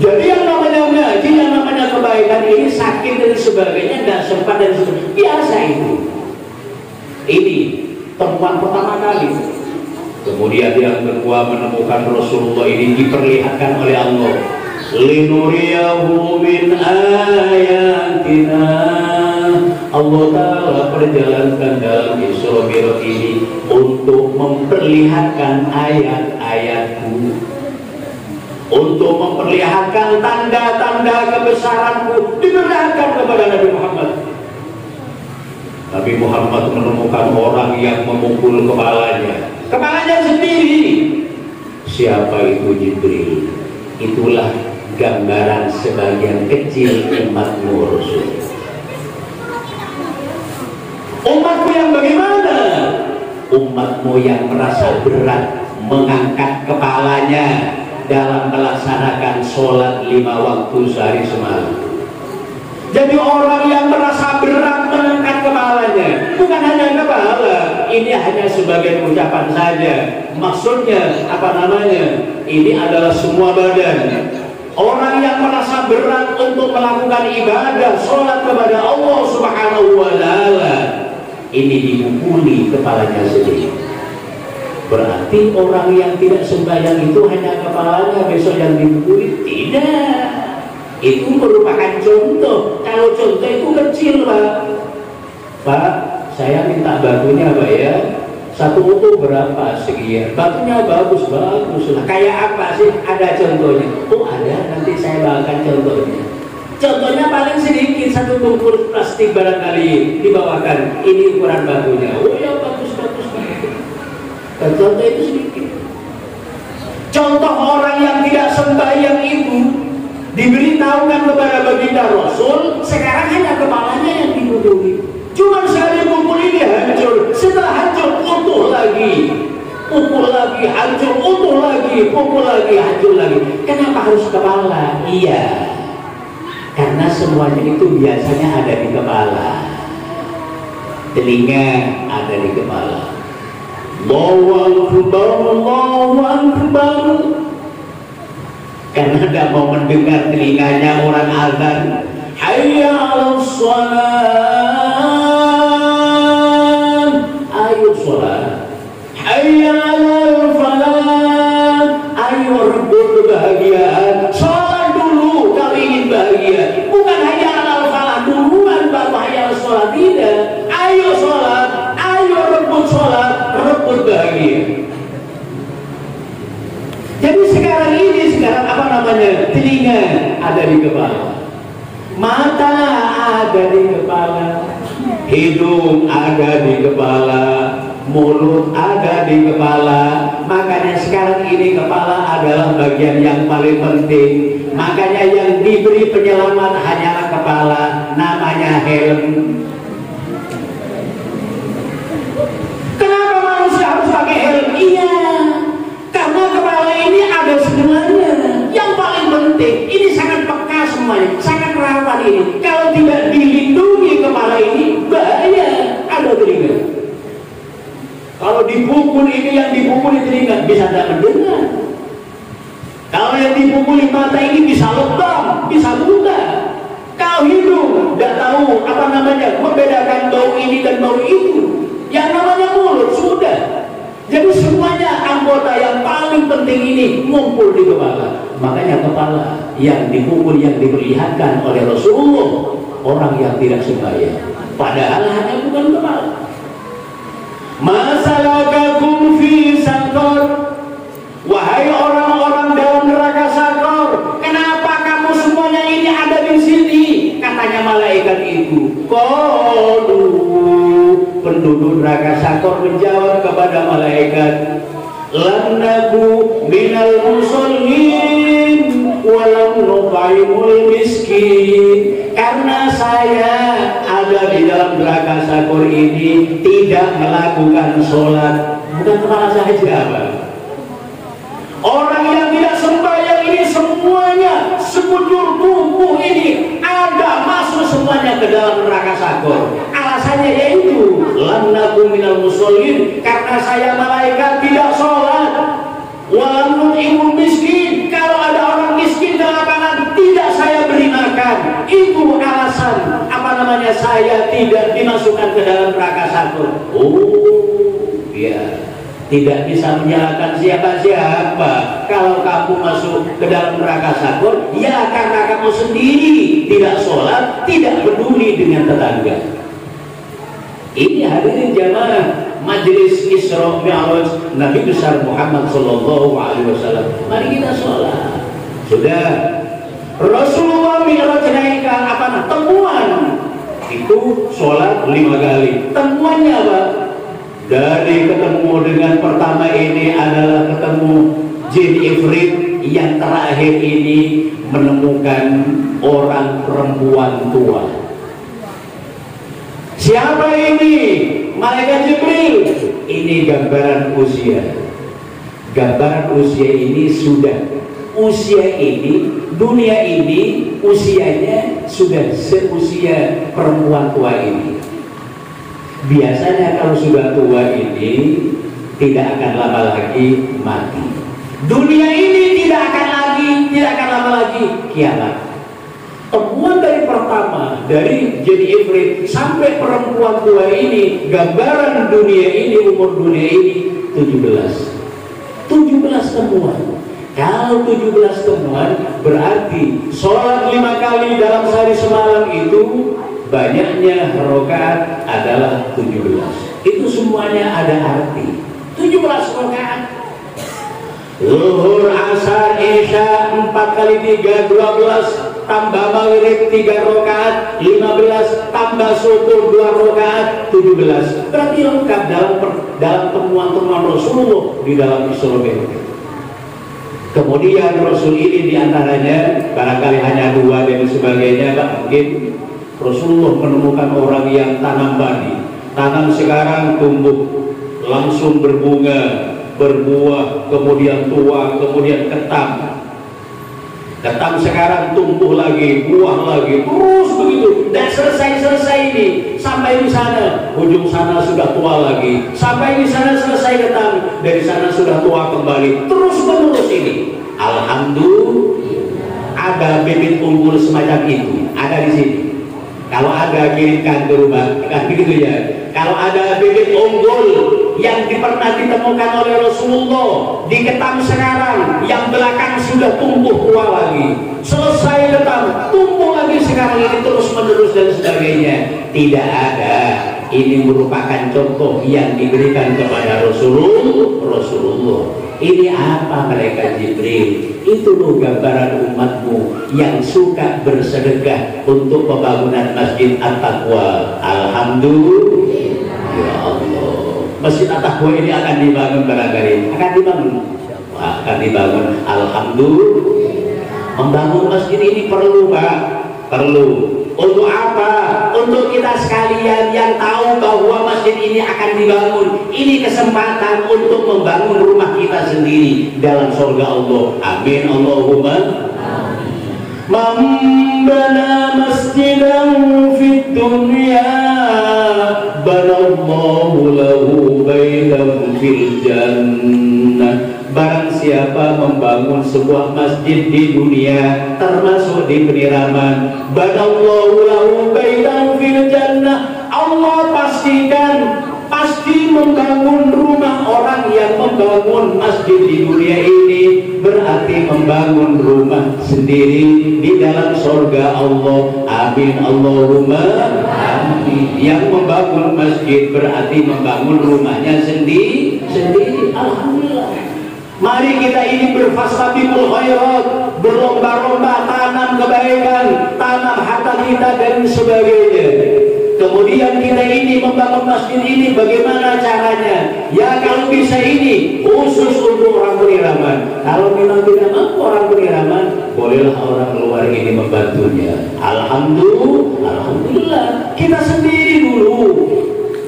Jadi yang namanya ngaji, yang namanya kebaikan ini, sakit dan sebagainya, tidak sempat dan sebagainya, biasa itu. Ini temuan pertama kali. Kemudian yang kedua, menemukan Rasulullah ini diperlihatkan oleh Allah, linuriyahu min ayatina. Allah Ta'ala perjalankan dalam Isra Mi'raj ini untuk memperlihatkan ayat-ayatku, untuk memperlihatkan tanda-tanda kebesaranku, diperlihatkan kepada Nabi Muhammad. Nabi Muhammad menemukan orang yang memukul kepalanya sendiri. Siapa itu? Jibril. Itulah gambaran sebagian kecil umatmu Rasul. Umatmu yang bagaimana? Umatmu yang merasa berat mengangkat kepalanya dalam melaksanakan sholat 5 waktu sehari semalam. Jadi orang yang merasa berat mengangkat kepalanya, bukan hanya kepala, ini hanya sebagai ucapan saja. Maksudnya ini adalah semua badan. Orang yang merasa berat untuk melakukan ibadah, sholat kepada Allah Subhanahu wa Ta'ala, ini dipukuli kepalanya sendiri. Berarti orang yang tidak sembahyang itu hanya kepalanya besok yang dipukuli? Tidak. Itu merupakan contoh. Kalau contoh itu kecil, Pak. Pak, saya minta batunya, Pak ya. Satu utuh berapa? Sekian. Batunya bagus lah. Kayak apa sih? Ada contohnya? Oh ada, nanti saya bawakan contohnya. Contohnya paling sedikit, satu bungkus plastik barangkali dibawakan. Ini ukuran batunya. Oh ya bagus. Contoh itu sedikit. Contoh orang yang tidak sembahyang itu diberitahukan kepada baginda Rasul, sekarang hanya kepalanya yang dipukuli. Cuma sekali pukul ini hancur, setelah hancur utuh lagi, pukul lagi, hancur, utuh lagi, pukul lagi, hancur lagi. Kenapa harus kepala? Iya, karena semuanya itu biasanya ada di kepala. Telinga ada di kepala. Allahu Akbar, Allahu Akbar. Karena tidak mau mendengar telinganya orang azan. Hayya 'alas shalah. Ayo sholat. Hayya 'alal falah. Ayo rebut kebahagiaan. Sholat dulu kalau ingin bahagia. Bukan hayya 'alal falah duluan baru hayya 'alas shalah, tidak. Ayo sholat, ayo rebut sholat, rebut bahagia. Jadi sekarang apa namanya? Telinga ada di kepala, mata ada di kepala, hidung ada di kepala, mulut ada di kepala. Makanya sekarang ini kepala adalah bagian yang paling penting. Makanya yang diberi penyelamat hanyalah kepala, namanya helm. Kenapa manusia harus pakai helm? Iya, karena kepala ini ada sebenarnya. Yang paling penting, ini sangat peka semuanya, sangat rawan ini. Kalau tidak dilindungi kepala ini, bahaya. Ada telinga. Kalau dipukul ini, yang dipukul telinga bisa tidak mendengar. Kalau yang dipukuli mata ini bisa lebam, bisa buta. Kalau hidung tidak tahu apa namanya, membedakan bau ini dan bau itu. Yang namanya mulut sudah. Jadi semuanya anggota yang paling penting ini ngumpul di kepala. Makanya kepala yang dipukul, yang diperlihatkan oleh Rasulullah, orang yang tidak sembahyang. Padahal hanya bukan kepala. Masalakakum fi sakor. Wahai orang-orang dalam neraka sakor, kenapa kamu semuanya ini ada di sini? Katanya malaikat itu. Qalu, penduduk neraka sakor menjawab kepada malaikat, lam naku minal musallin walam nut'imul miskin. Karena saya ada di dalam neraka sakor ini tidak melakukan sholat. Bukan kepala saja, Pak. Orang yang tidak sembahyang ini semuanya, sekujur tubuh ini ada masuk semuanya ke dalam neraka sakor. Alasannya yaitu lam naku minal musallin, karena saya malaikat tidak sholat. Walam nut'imul miskin, kalau ada orang miskin dalam lapangan tidak saya beri makan. Itu alasan apa namanya saya tidak dimasukkan ke dalam neraka sakor. Oh iya, tidak bisa menyalahkan siapa-siapa. Kalau kamu masuk ke dalam neraka sakor, ya karena kamu sendiri tidak sholat, tidak peduli dengan tetangga. Ini hadirin jamaah Majelis Isra Mi'raj Nabi besar Muhammad sallallahu alaihi wasallam. Mari kita sholat. Sudah Rasulullah Mi'raj naikkan apa? Temuan itu sholat 5 kali. Temuannya apa? Dari ketemu dengan pertama ini adalah ketemu jin ifrit, yang terakhir ini menemukan orang perempuan tua. Siapa ini? Malaikat Jibril. Ini gambaran usia. Gambaran usia ini sudah, usia ini, dunia ini usianya sudah seusia perempuan tua ini. Biasanya kalau sudah tua ini tidak akan lama lagi mati. Dunia ini tidak akan lagi tidak akan lama lagi kiamat. Temuan dari pertama, dari Jin Ifrit sampai perempuan tua ini, gambaran dunia ini, umur dunia ini 17 temuan. Kalau 17 temuan berarti sholat 5 kali dalam sehari semalam itu banyaknya rakaat adalah 17. Itu semuanya ada arti. 17 rakaat. Zuhur, asar, isya 4 kali 3 12, tambah maghrib 3 rakaat 15, tambah subuh 2 rakaat 17. Berarti lengkap dalam temuan-temuan Rasulullah di dalam Isra Mi'raj. Kemudian Rasul ini diantaranya barangkali hanya 2 dan sebagainya, tak mungkin Rasulullah menemukan orang yang tanam padi, tanam sekarang tumbuh langsung berbunga, berbuah, kemudian tua, kemudian ketam. Ketam sekarang tumbuh lagi, buah lagi, terus begitu. Dan selesai ini, sampai di sana, ujung sana sudah tua lagi. Sampai di sana selesai ketam, dari sana sudah tua kembali. Terus menerus ini. Alhamdulillah, ada bibit unggul semacam itu, ada di sini. Kalau ada kirimkan ke rumah, kan begitu ya. Kalau ada bibit unggul yang pernah ditemukan oleh Rasulullah di ketam sekarang, yang belakang sudah tumbuh tua lagi, selesai ketam, tumbuh lagi sekarang ini terus menerus dan sebagainya. Tidak ada. Ini merupakan contoh yang diberikan kepada Rasulullah. Ini apa mereka Jibril? Itu loh gambaran umatmu yang suka bersedekah untuk pembangunan Masjid At-Taqwa. Alhamdulillah. Ya Allah. Masjid At-Taqwa ini akan dibangun barangkali. Akan dibangun. Alhamdulillah. Membangun masjid ini perlu, Pak. Perlu. Untuk apa? Untuk kita sekalian yang tahu bahwa masjid ini akan dibangun. Ini kesempatan untuk membangun rumah kita sendiri dalam surga Allah. Amin. Allahumma amin. Man bana masjidan fid dunya banallahu lahu baitan fil jannah. Barang siapa membangun sebuah masjid di dunia, termasuk di peniraman, banallahu lahu baitan fil jannah, Allah pasti membangun rumah. Orang yang membangun masjid di dunia ini berarti membangun rumah sendiri di dalam surga Allah. Amin. Allahumma amin. Yang membangun masjid berarti membangun rumahnya sendiri. Alhamdulillah. Mari kita ini berfastabiqul khairat, berlomba-lomba tanam kebaikan, tanam harta kita dan sebagainya. Kemudian kita ini membangun masjid ini bagaimana caranya? Ya kalau bisa ini khusus untuk orang peniraman. Kalau memang tidak mampu orang peniraman, bolehlah orang luar ini membantunya. Alhamdulillah. Kita sendiri dulu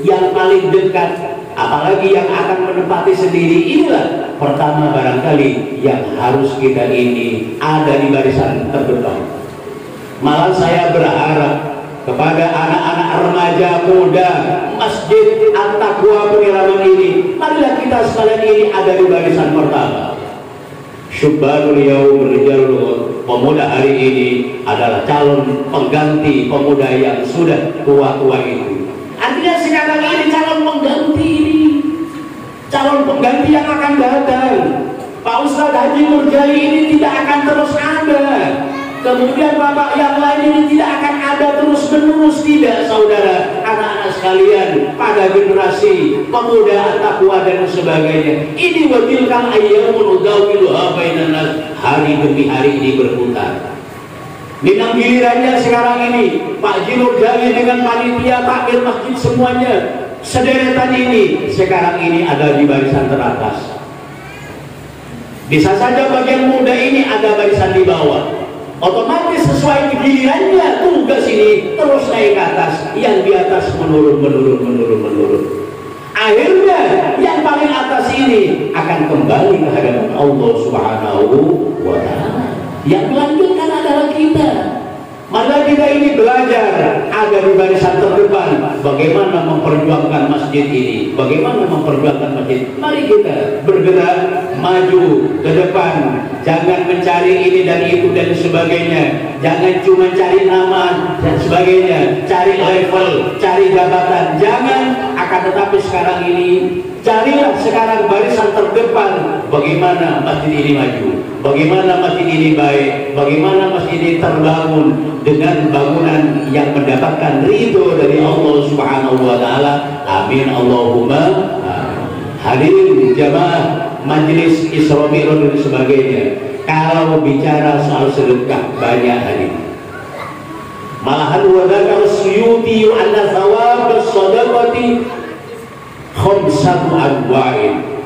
yang paling dekat. Apalagi yang akan menempati sendiri, inilah pertama barangkali yang harus kita ini ada di barisan terdepan. Malah saya berharap kepada anak-anak remaja muda Masjid At-Taqwa Peniraman ini, marilah kita sekalian ini ada di barisan pertama. Syubbanul yaum rijalul, pemuda hari ini adalah calon pengganti pemuda yang sudah tua-tua itu. Artinya sekarang ini calon pengganti ini, calon pengganti yang akan datang. Pak Ustadz Haji Nurjali ini tidak akan terus ada. Kemudian bapak yang lain ini tidak akan ada terus menerus. Tidak, saudara, anak-anak sekalian, pada generasi pemuda At-Taqwa dan sebagainya. Ini watilkal ayyamun nudawiluha bainan nas, hari demi hari ini berputar. Minang gilirannya sekarang ini Pak Nurjali dengan panitia takmir masjid semuanya, sederetan ini sekarang ini ada di barisan teratas. Bisa saja bagian muda ini ada barisan di bawah. Otomatis sesuai gilirannya tugas ini terus naik ke atas, yang di atas menurun. Akhirnya yang paling atas ini akan kembali ke hadapan Allah Subhanahu wa ta'ala. Yang melanjutkan adalah kita. Mari kita ini belajar ada di barisan terdepan bagaimana memperjuangkan masjid ini, bagaimana memperjuangkan masjid. Mari kita bergerak maju ke depan, jangan mencari ini dan itu dan sebagainya, jangan cuma cari nama dan sebagainya, cari level, cari jabatan, jangan. Akan tetapi sekarang ini carilah sekarang barisan terdepan bagaimana masjid ini maju, bagaimana masjid ini baik, bagaimana masjid ini terbangun dengan bangunan yang mendapatkan ridho dari Allah Subhanahu wa taala. Amin Allahumma. Hadirin jamaah majelis Isra Mi'raj dan sebagainya. Kalau bicara soal sedekah banyak hadirin. Malahan wadakar Suyuti anna thawab as-sadaqati khamsatu anwa'in.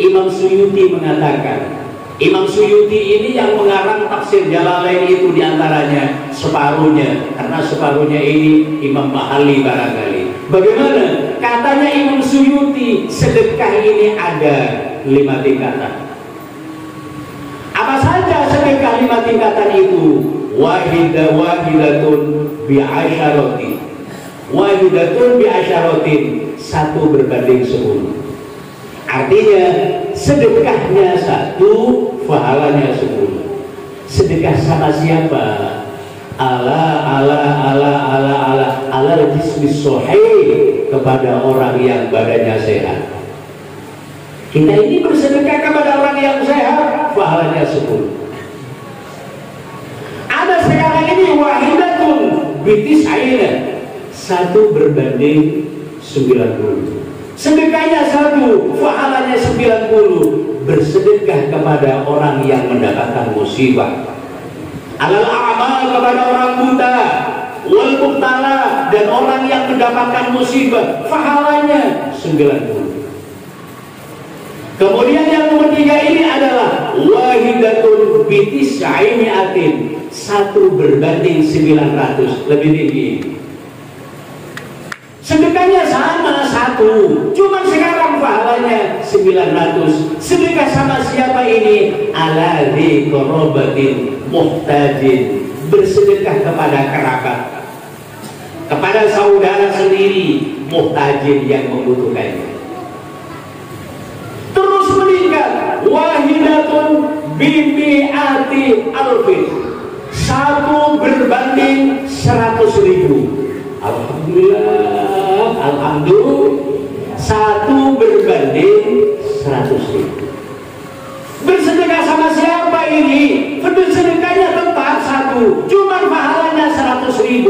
Imam Suyuti mengatakan, Imam Suyuti ini yang mengarang tafsir Jalalain itu diantaranya separuhnya, karena separuhnya ini Imam Mahali barangkali. Bagaimana? Katanya Imam Suyuti, sedekah ini ada 5 tingkatan. Apa saja sedekah 5 tingkatan itu? Wahidatun bi'asyarati. Wahidatun bi'asyaratin, 1 berbanding 10. Artinya sedekahnya 1, pahalanya 10. Sedekah sama siapa? Ala jismis sahih, kepada orang yang badannya sehat. Kita ini bersedekah kepada orang yang sehat, pahalanya 10. Ada sekarang ini wahidatun bitis'aina, 1 berbanding 90. Sedekahnya 1, pahalanya 90. Bersedekah kepada orang yang mendapatkan musibah, alal a'mal, kepada orang buta, wal mubtala, dan orang yang mendapatkan musibah, pahalanya 90. Kemudian yang nomor 3 ini adalah wahidatun bitis'aimi'atin, 1 berbanding 900, lebih tinggi. Sedekahnya sama 1, cuman sekarang pahalanya 900. Sedekah sama siapa ini? Ala dzi qarabatin muhtajin, bersedekah kepada kerabat, kepada saudara sendiri muhtajin yang membutuhkannya. Terus meningkat, wahidatun bimi'ati alfin, 1 berbanding 100.000. Alhamdulillah, alhamdulillah, 1 berbanding 100.000. Bersedekah sama siapa ini? Bersedekahnya tetap 1, cuman pahalanya 100.000.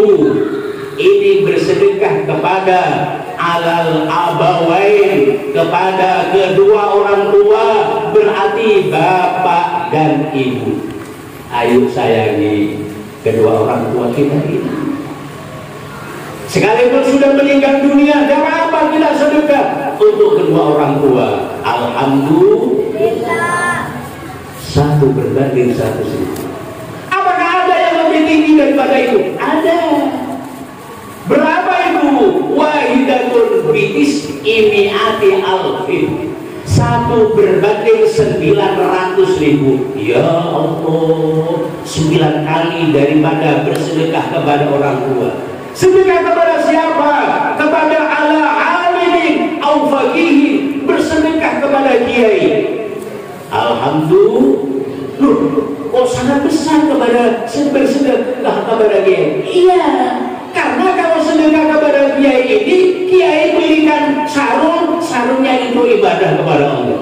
Ini bersedekah kepada alal abawain, kepada kedua orang tua, berarti bapak dan ibu. Ayo sayangi kedua orang tua kita ini. Sekalipun sudah meninggal dunia, jangan apa tidak sedekah untuk kedua orang tua. Alhamdulillah, 1 berbanding 100.000. Apakah ada yang lebih tinggi daripada itu? Ada. Berapa itu? Wahidatun bitis'imi'ati alfin, 1 berbanding 900.000. Ya Allah, 9 kali daripada bersedekah kepada orang tua. Sedekah kepada siapa? Kepada ala alimin au faqihin, bersedekah kepada kiai. Alhamdulillah, kok sangat besar kepada bersedekah kepada kiai? Iya, karena kalau sedekah kepada kiai ini, kiai belikan sarung, sarungnya itu ibadah kepada Allah,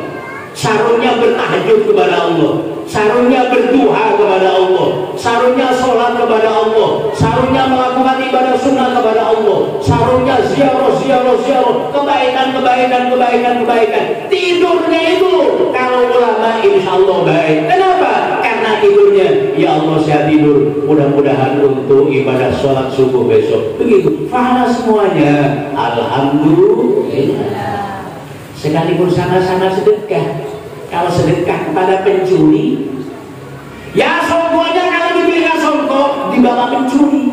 sarungnya bertahajud kepada Allah, sarungnya berduha kepada Allah, sarungnya sholat kepada Allah, sarungnya melakukan ibadah sunnah kepada Allah, sarungnya ziarah, kebaikan. Tidurnya itu kalau ulama insya Allah baik. Kenapa? Karena tidurnya, ya Allah saya tidur, mudah-mudahan untuk ibadah sholat subuh besok. Begitu, pahala semuanya. Alhamdulillah. Sekalipun sama-sama sedekah. Kalau sedekah kepada pencuri, ya songkonya kalau diberikan songkok dibawa pencuri.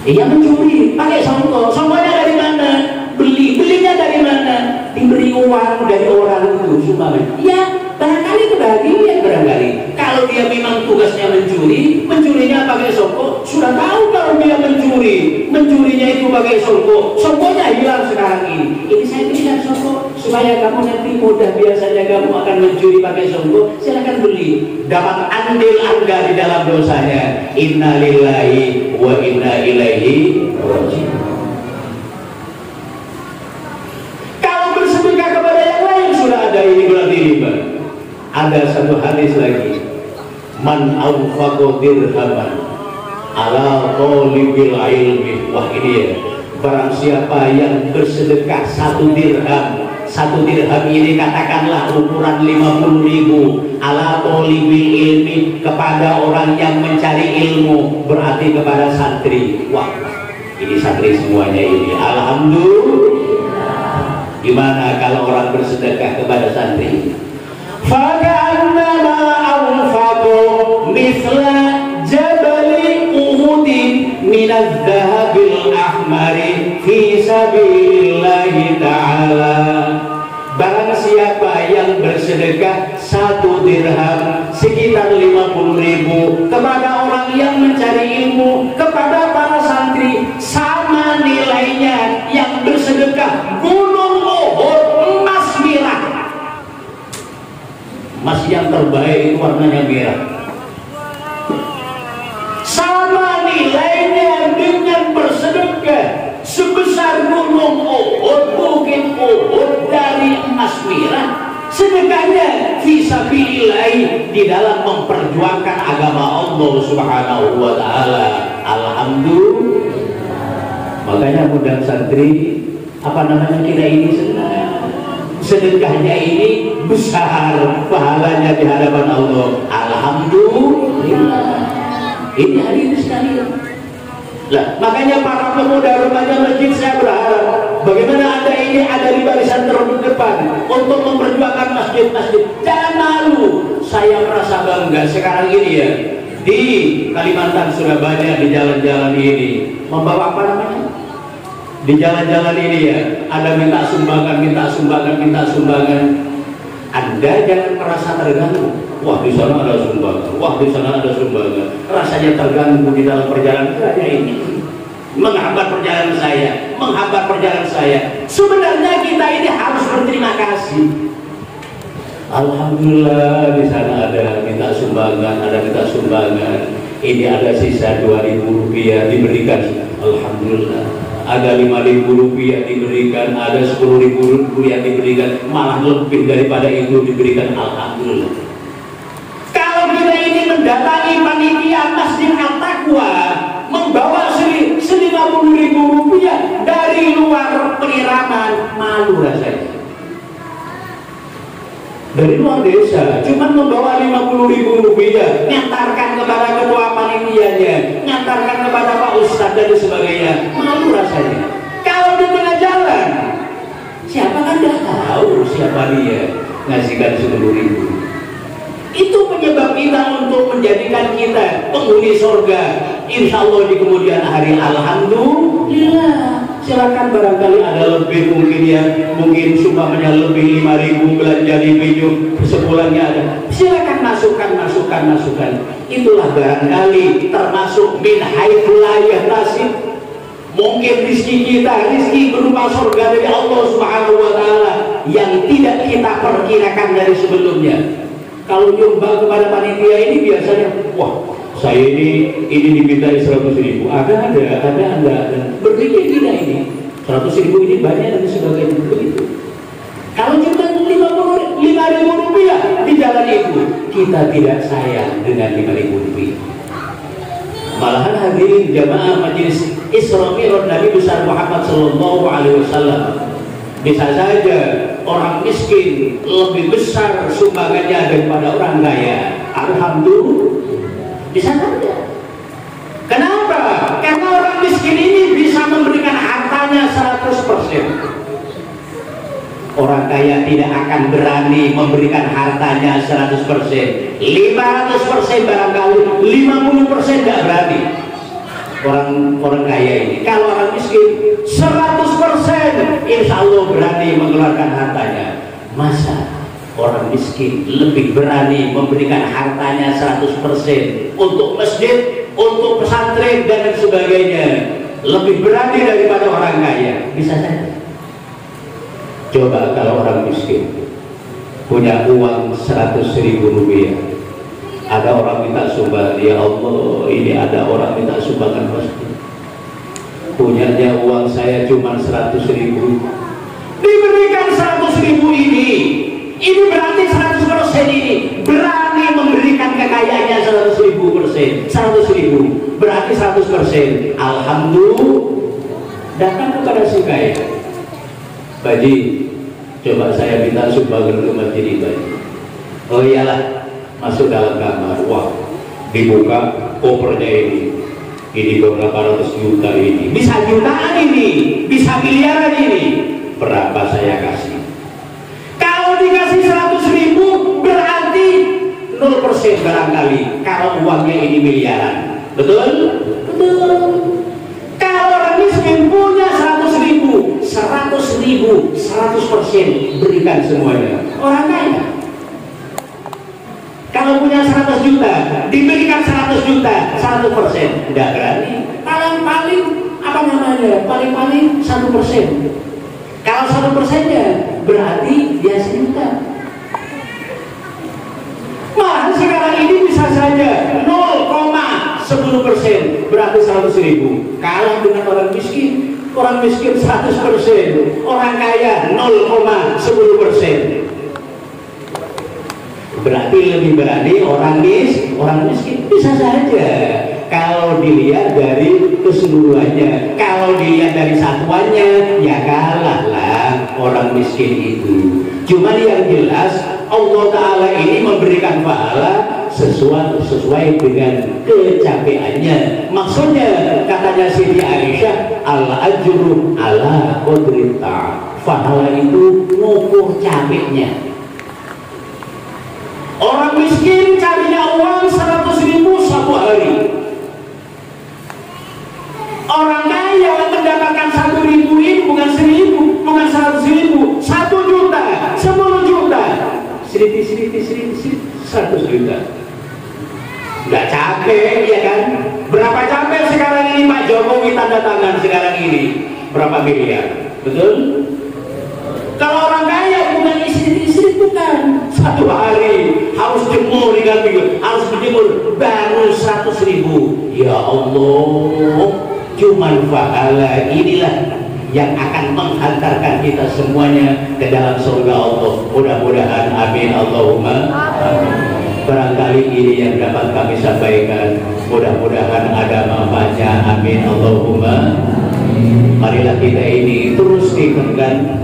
Iya mencuri, pakai songkok. Songkoknya dari mana? Belinya dari mana? Diberi uang dari orang itu, sumpah. Ya barangkali kebahagiaan barangkali. Kalau dia memang tugasnya mencuri, mencurinya pakai songkok, sudah tahu kalau dia mencuri, mencurinya itu pakai songkok, songkoknya hilang sekarang ini. Ini saya berikan songkok supaya kamu nanti mudah, biasanya kamu akan mencuri pakai songkok, silakan beli, dapat andil Anda di dalam dosanya. Inna lillahi wa inna ilaihi raji'un. Kalau bersedekah kepada yang lain sudah ada, ini berarti riba. Ada satu hadis lagi, man anfaqa dirhaman ala talibil ilmi. Wah ini ya, barang siapa yang bersedekah 1 dirham, 1 dirham ini katakanlah ukuran 50.000, ala talibil ilmi, kepada orang yang mencari ilmu, berarti kepada santri. Wah ini santri semuanya ini, alhamdulillah. Gimana kalau orang bersedekah kepada santri? فَكَأَنَّمَا أَنْفَقُوا مِثْلَ جَبَلِ أُحُدٍ مِنَ الذَّهَبِ الْأَحْمَرِ فِي سَبِيلِ اللَّهِ تَعَالَى. Barang siapa yang bersedekah 1 dirham sekitar 50.000 kepada orang yang mencari ilmu, kepada para santri, sama nilainya yang bersedekah gunung Uhud emas merah. Emas yang terbaik itu warnanya merah, sama nilainya dengan bersedekah sebesar gunung Uhud, bukit Uhud dari emas merah. Sedekahnya fisabilillah, di dalam memperjuangkan agama Allah Subhanahu wa taala. Alhamdulillah. Makanya mudah santri, apa namanya, kita ini senang. Sedekahnya ini besar pahalanya di hadapan Allah. Alhamdulillah. Ini hadirin sekalian. Lah, makanya para pemuda remaja masjid, saya berharap bagaimana Anda ini ada di barisan terdepan untuk memperjuangkan masjid-masjid. Jangan malu. Saya merasa bangga sekarang ini ya, di Kalimantan sudah banyak di jalan-jalan ini membawa apa namanya? Di jalan-jalan ini ya, ada minta sumbangan, minta sumbangan, minta sumbangan. Anda jangan merasa terganggu. Wah di sana ada sumbangan, wah di sana ada sumbangan. Rasanya terganggu di dalam perjalanan saya ini, menghambat perjalanan saya, menghambat perjalanan saya. Sebenarnya kita ini harus berterima kasih. Alhamdulillah di sana ada minta sumbangan, ada minta sumbangan. Ini ada sisa 2.000 rupiah diberikan. Alhamdulillah. Ada 5.000 rupiah diberikan, ada 10.000 rupiah diberikan, malah lebih daripada itu diberikan. Alhamdulillah. Kalau kita ini mendatangi panitia Masjid At-Taqwa membawa 50.000 rupiah dari luar pengiraman, malu rasanya. Dari luar desa cuma membawa 50.000 rupiah, ngantarkan kepada ketua panitianya, ngantarkan kepada Pak Ustadz dan sebagainya, malu rasanya. Kalau di tengah jalan, siapa kan tidak tahu siapa dia, ngasihkan 10.000. Itu penyebab kita untuk menjadikan kita penghuni surga, insya Allah di kemudian hari. Alhamdulillah. Silakan barangkali ada lebih, mungkin ya, mungkin sumpahnya lebih 5.000 belanja di pinjam sebulannya ada. Silakan masukkan. Itulah barangkali termasuk min haitsu la yahtasib. Mungkin rizki kita, rizki berupa surga dari Allah Subhanahu wa taala yang tidak kita perkirakan dari sebelumnya. Kalau nyumbang kepada panitia ini biasanya, wah saya ini diminta 100.000, ada, berpikir tidak ini 100.000 ini banyak dan sebagainya begitu. Kalau cuma 5.000 rupiah di jalan itu, kita tidak sayang dengan 5.000 rupiah. Malahan hadirin jamaah majelis Isra Mi'raj Nabi besar Muhammad Sallallahu Alaihi Wasallam, bisa saja orang miskin lebih besar sumbangannya daripada orang kaya. Alhamdulillah. Bisa saja. Kenapa? Karena orang miskin ini bisa memberikan hartanya 100%. Orang kaya tidak akan berani memberikan hartanya 100%. 500% barangkali, 50% tidak berani. Orang kaya ini. Kalau orang miskin 100%, insya Allah berani mengeluarkan hartanya. Masa Orang miskin lebih berani memberikan hartanya 100% untuk masjid, untuk pesantren dan sebagainya, lebih berani daripada orang kaya. Bisa saja. Coba kalau orang miskin punya uang 100.000 rupiah, ada orang minta sumbang, ya Allah, ini ada orang minta sumbangan masjid, punyanya uang saya cuma 100.000, diberikan 100.000 ini berarti 100% ini berani memberikan kekayaannya 100.000%, 100.000 berarti 100%. Alhamdulillah, datang kepada si kaya, Baji, coba saya minta sumbangan ke masjid ini, Baji. Oh iyalah, masuk dalam kamar, wah, dibuka kopernya ini beberapa ratus juta ini, bisa jutaan ini, bisa miliaran ini, berapa saya kasih? Kalau dikasih 100.000 berarti 0% barangkali kalau uangnya ini miliaran. Betul? Betul. Kalau orang miskin punya 100.000, 100% berikan semuanya. Orang kaya kalau punya 100 juta diberikan 100 juta 100%, tidak berani. Paling apa namanya? Paling 1%. Kalau 1%-nya berarti dia 1 juta. Malah sekarang ini bisa saja 0,10% berarti 100.000. Kalah dengan orang miskin. Orang miskin 100%, orang kaya 0,10%. Berarti lebih berani orang miskin. Bisa saja kalau dilihat dari keseluruhannya. Kalau dilihat dari satuannya, ya kalahlah orang miskin itu. Cuman yang jelas Allah Ta'ala ini memberikan pahala sesuai dengan kecapeannya. Maksudnya katanya Siti Aisyah, al-ajru ala qadri ta'ab. Pahala itu ngukur capeknya. Orang miskin carinya uang 100.000 satu hari. Orang kaya mendapatkan 1.000 ini bukan 1.000, bukan 100.000, 1 juta, 10 juta, sedikit 100 juta. Nggak capek, ya kan? Berapa capek sekarang ini Pak Jokowi tanda tangan sekarang ini? Berapa miliar? Betul? Kalau orang kaya bukan istri bukan. Satu hari harus jemur, harus berjemur baru 100.000. Ya Allah, cuman pahala inilah yang akan menghantarkan kita semuanya ke dalam surga Allah. Mudah-mudahan, amin Allahumma amin. Barangkali ini yang dapat kami sampaikan, mudah-mudahan ada manfaatnya, amin Allahumma. Marilah kita ini terus tingkatkan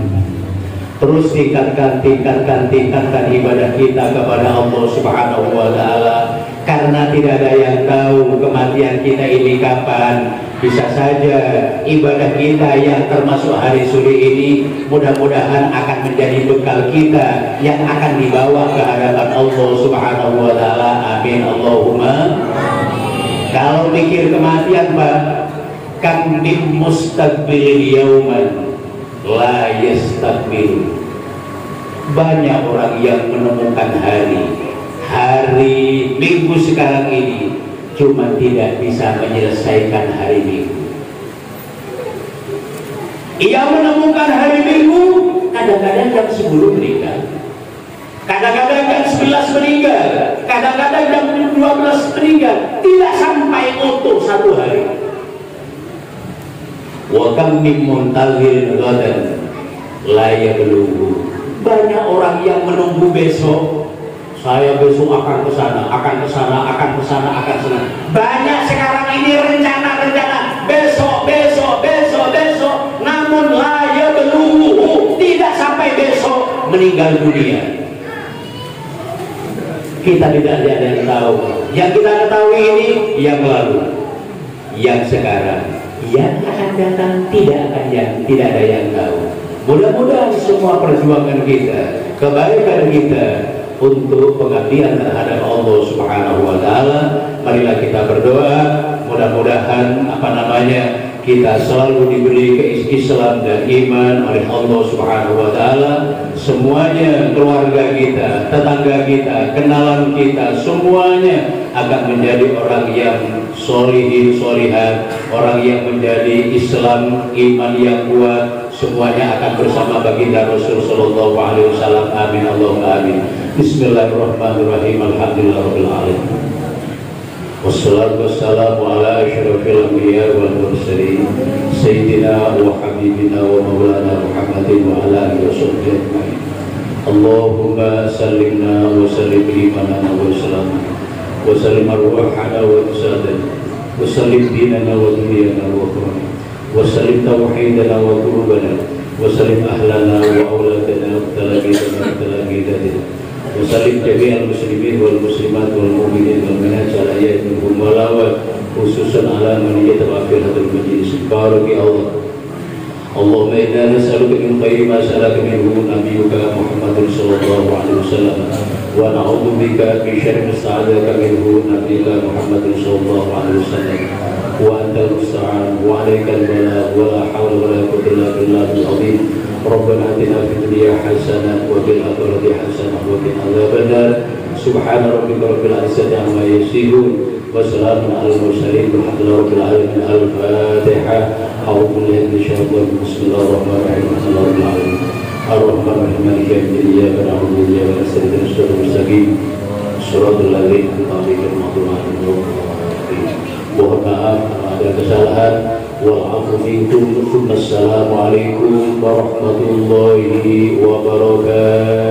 ibadah kita kepada Allah Subhanahu wa Ta'ala, karena tidak ada yang tahu kematian kita ini kapan. Bisa saja ibadah kita yang termasuk hari suri ini mudah-mudahan akan menjadi bekal kita yang akan dibawa ke hadapan Allah Subhanahu wa Ta'ala, amin Allahumma. Kalau mikir kematian Pak, kam min mustaqbil yauman la yastakbil. Banyak orang yang menemukan hari minggu sekarang ini, cuma tidak bisa menyelesaikan hari minggu. Ia menemukan hari minggu kadang-kadang jam 10 meninggal, kadang-kadang jam 11 meninggal, kadang-kadang jam 12 meninggal, tidak sampai utuh satu hari. Wa kam min muntazir ghadan la yablughu. Banyak orang yang menunggu besok, saya besok akan ke sana, akan ke sana, akan ke sana, akan ke sana. Banyak sekarang ini rencana besok, namun la yablughu, tidak sampai besok meninggal dunia. Kita tidak ada yang tahu. Yang kita ketahui ini yang lalu, yang sekarang, yang akan datang tidak ada yang tahu. Mudah-mudahan semua perjuangan kita, kebaikan kita untuk pengabdian terhadap Allah Subhanahu wa Ta'ala, marilah kita berdoa. Mudah-mudahan kita selalu diberi Islam dan iman oleh Allah Subhanahu wa Ta'ala. Semuanya, keluarga kita, tetangga kita, kenalan kita, semuanya akan menjadi orang yang solihin, solihat, orang yang menjadi Islam, iman yang kuat. Semuanya akan bersama baginda Rasul Sallallahu Alaihi Wasallam. Amin Allahumma amin. Bismillahirrahmanirrahim. Alhamdulillahirabbil alamin. Wassalatu wassalamu ala asyrafil anbiya wal mursalin sayyidina wa habibina wa maulana Muhammadin wa ala alihi washabbihi ajmain. Allahumma sallimna wa sallim imanana wa salamana wa sallim arwahana wa jasadana wa sallim dinana wa dunyana wa ukhrana wa sallim tauhidana wa qulubana wa sallim ahlana wa auladana wa talaqidana wa talaqidana wa sallim jami'al muslimin wal muslimat wal mu'minin wal mu'minat ala ayatihim walawat khususan ala man yatawafir hadal majlis. Baraki Allah. Allahumma inna nas'aluka min khairi ma sa'alaka minhu nabiyyuka Muhammadun sallallahu alaihi wasallam wa na'udzu bika min syarri ma sta'adzaka minhu nabiyyuka Muhammadun sallallahu alaihi wasallam wa antal musta'an wa 'alaikal balagh wa la hawla wa la quwwata illa billahil azim. Rabbana atina fid dunya hasanah wa fil akhirati hasanah wa qina adzabannar. Subhana rabbika rabbil izzati amma yasifun wa salamun alal mursalin walhamdulillahi rabbil alamin. Al-Fatihah. A'udzu billahi minasyaitonir rajim. Bismillahirrahmanirrahim. Alhamdulillahirabbil alamin. Ar-Rahmanir-Rahim. Maliki yaumiddin. Iyyaka na'budu wa iyyaka nasta'in. Ihdinas siratal mustaqim. Shiratal ladzina an'amta 'alaihim ghairil maghdubi 'alaihim waladdallin. Mohon maaf kalau ada kesalahan. Wa'afu minkum. Assalamualaikum warahmatullahi wabarakatuh.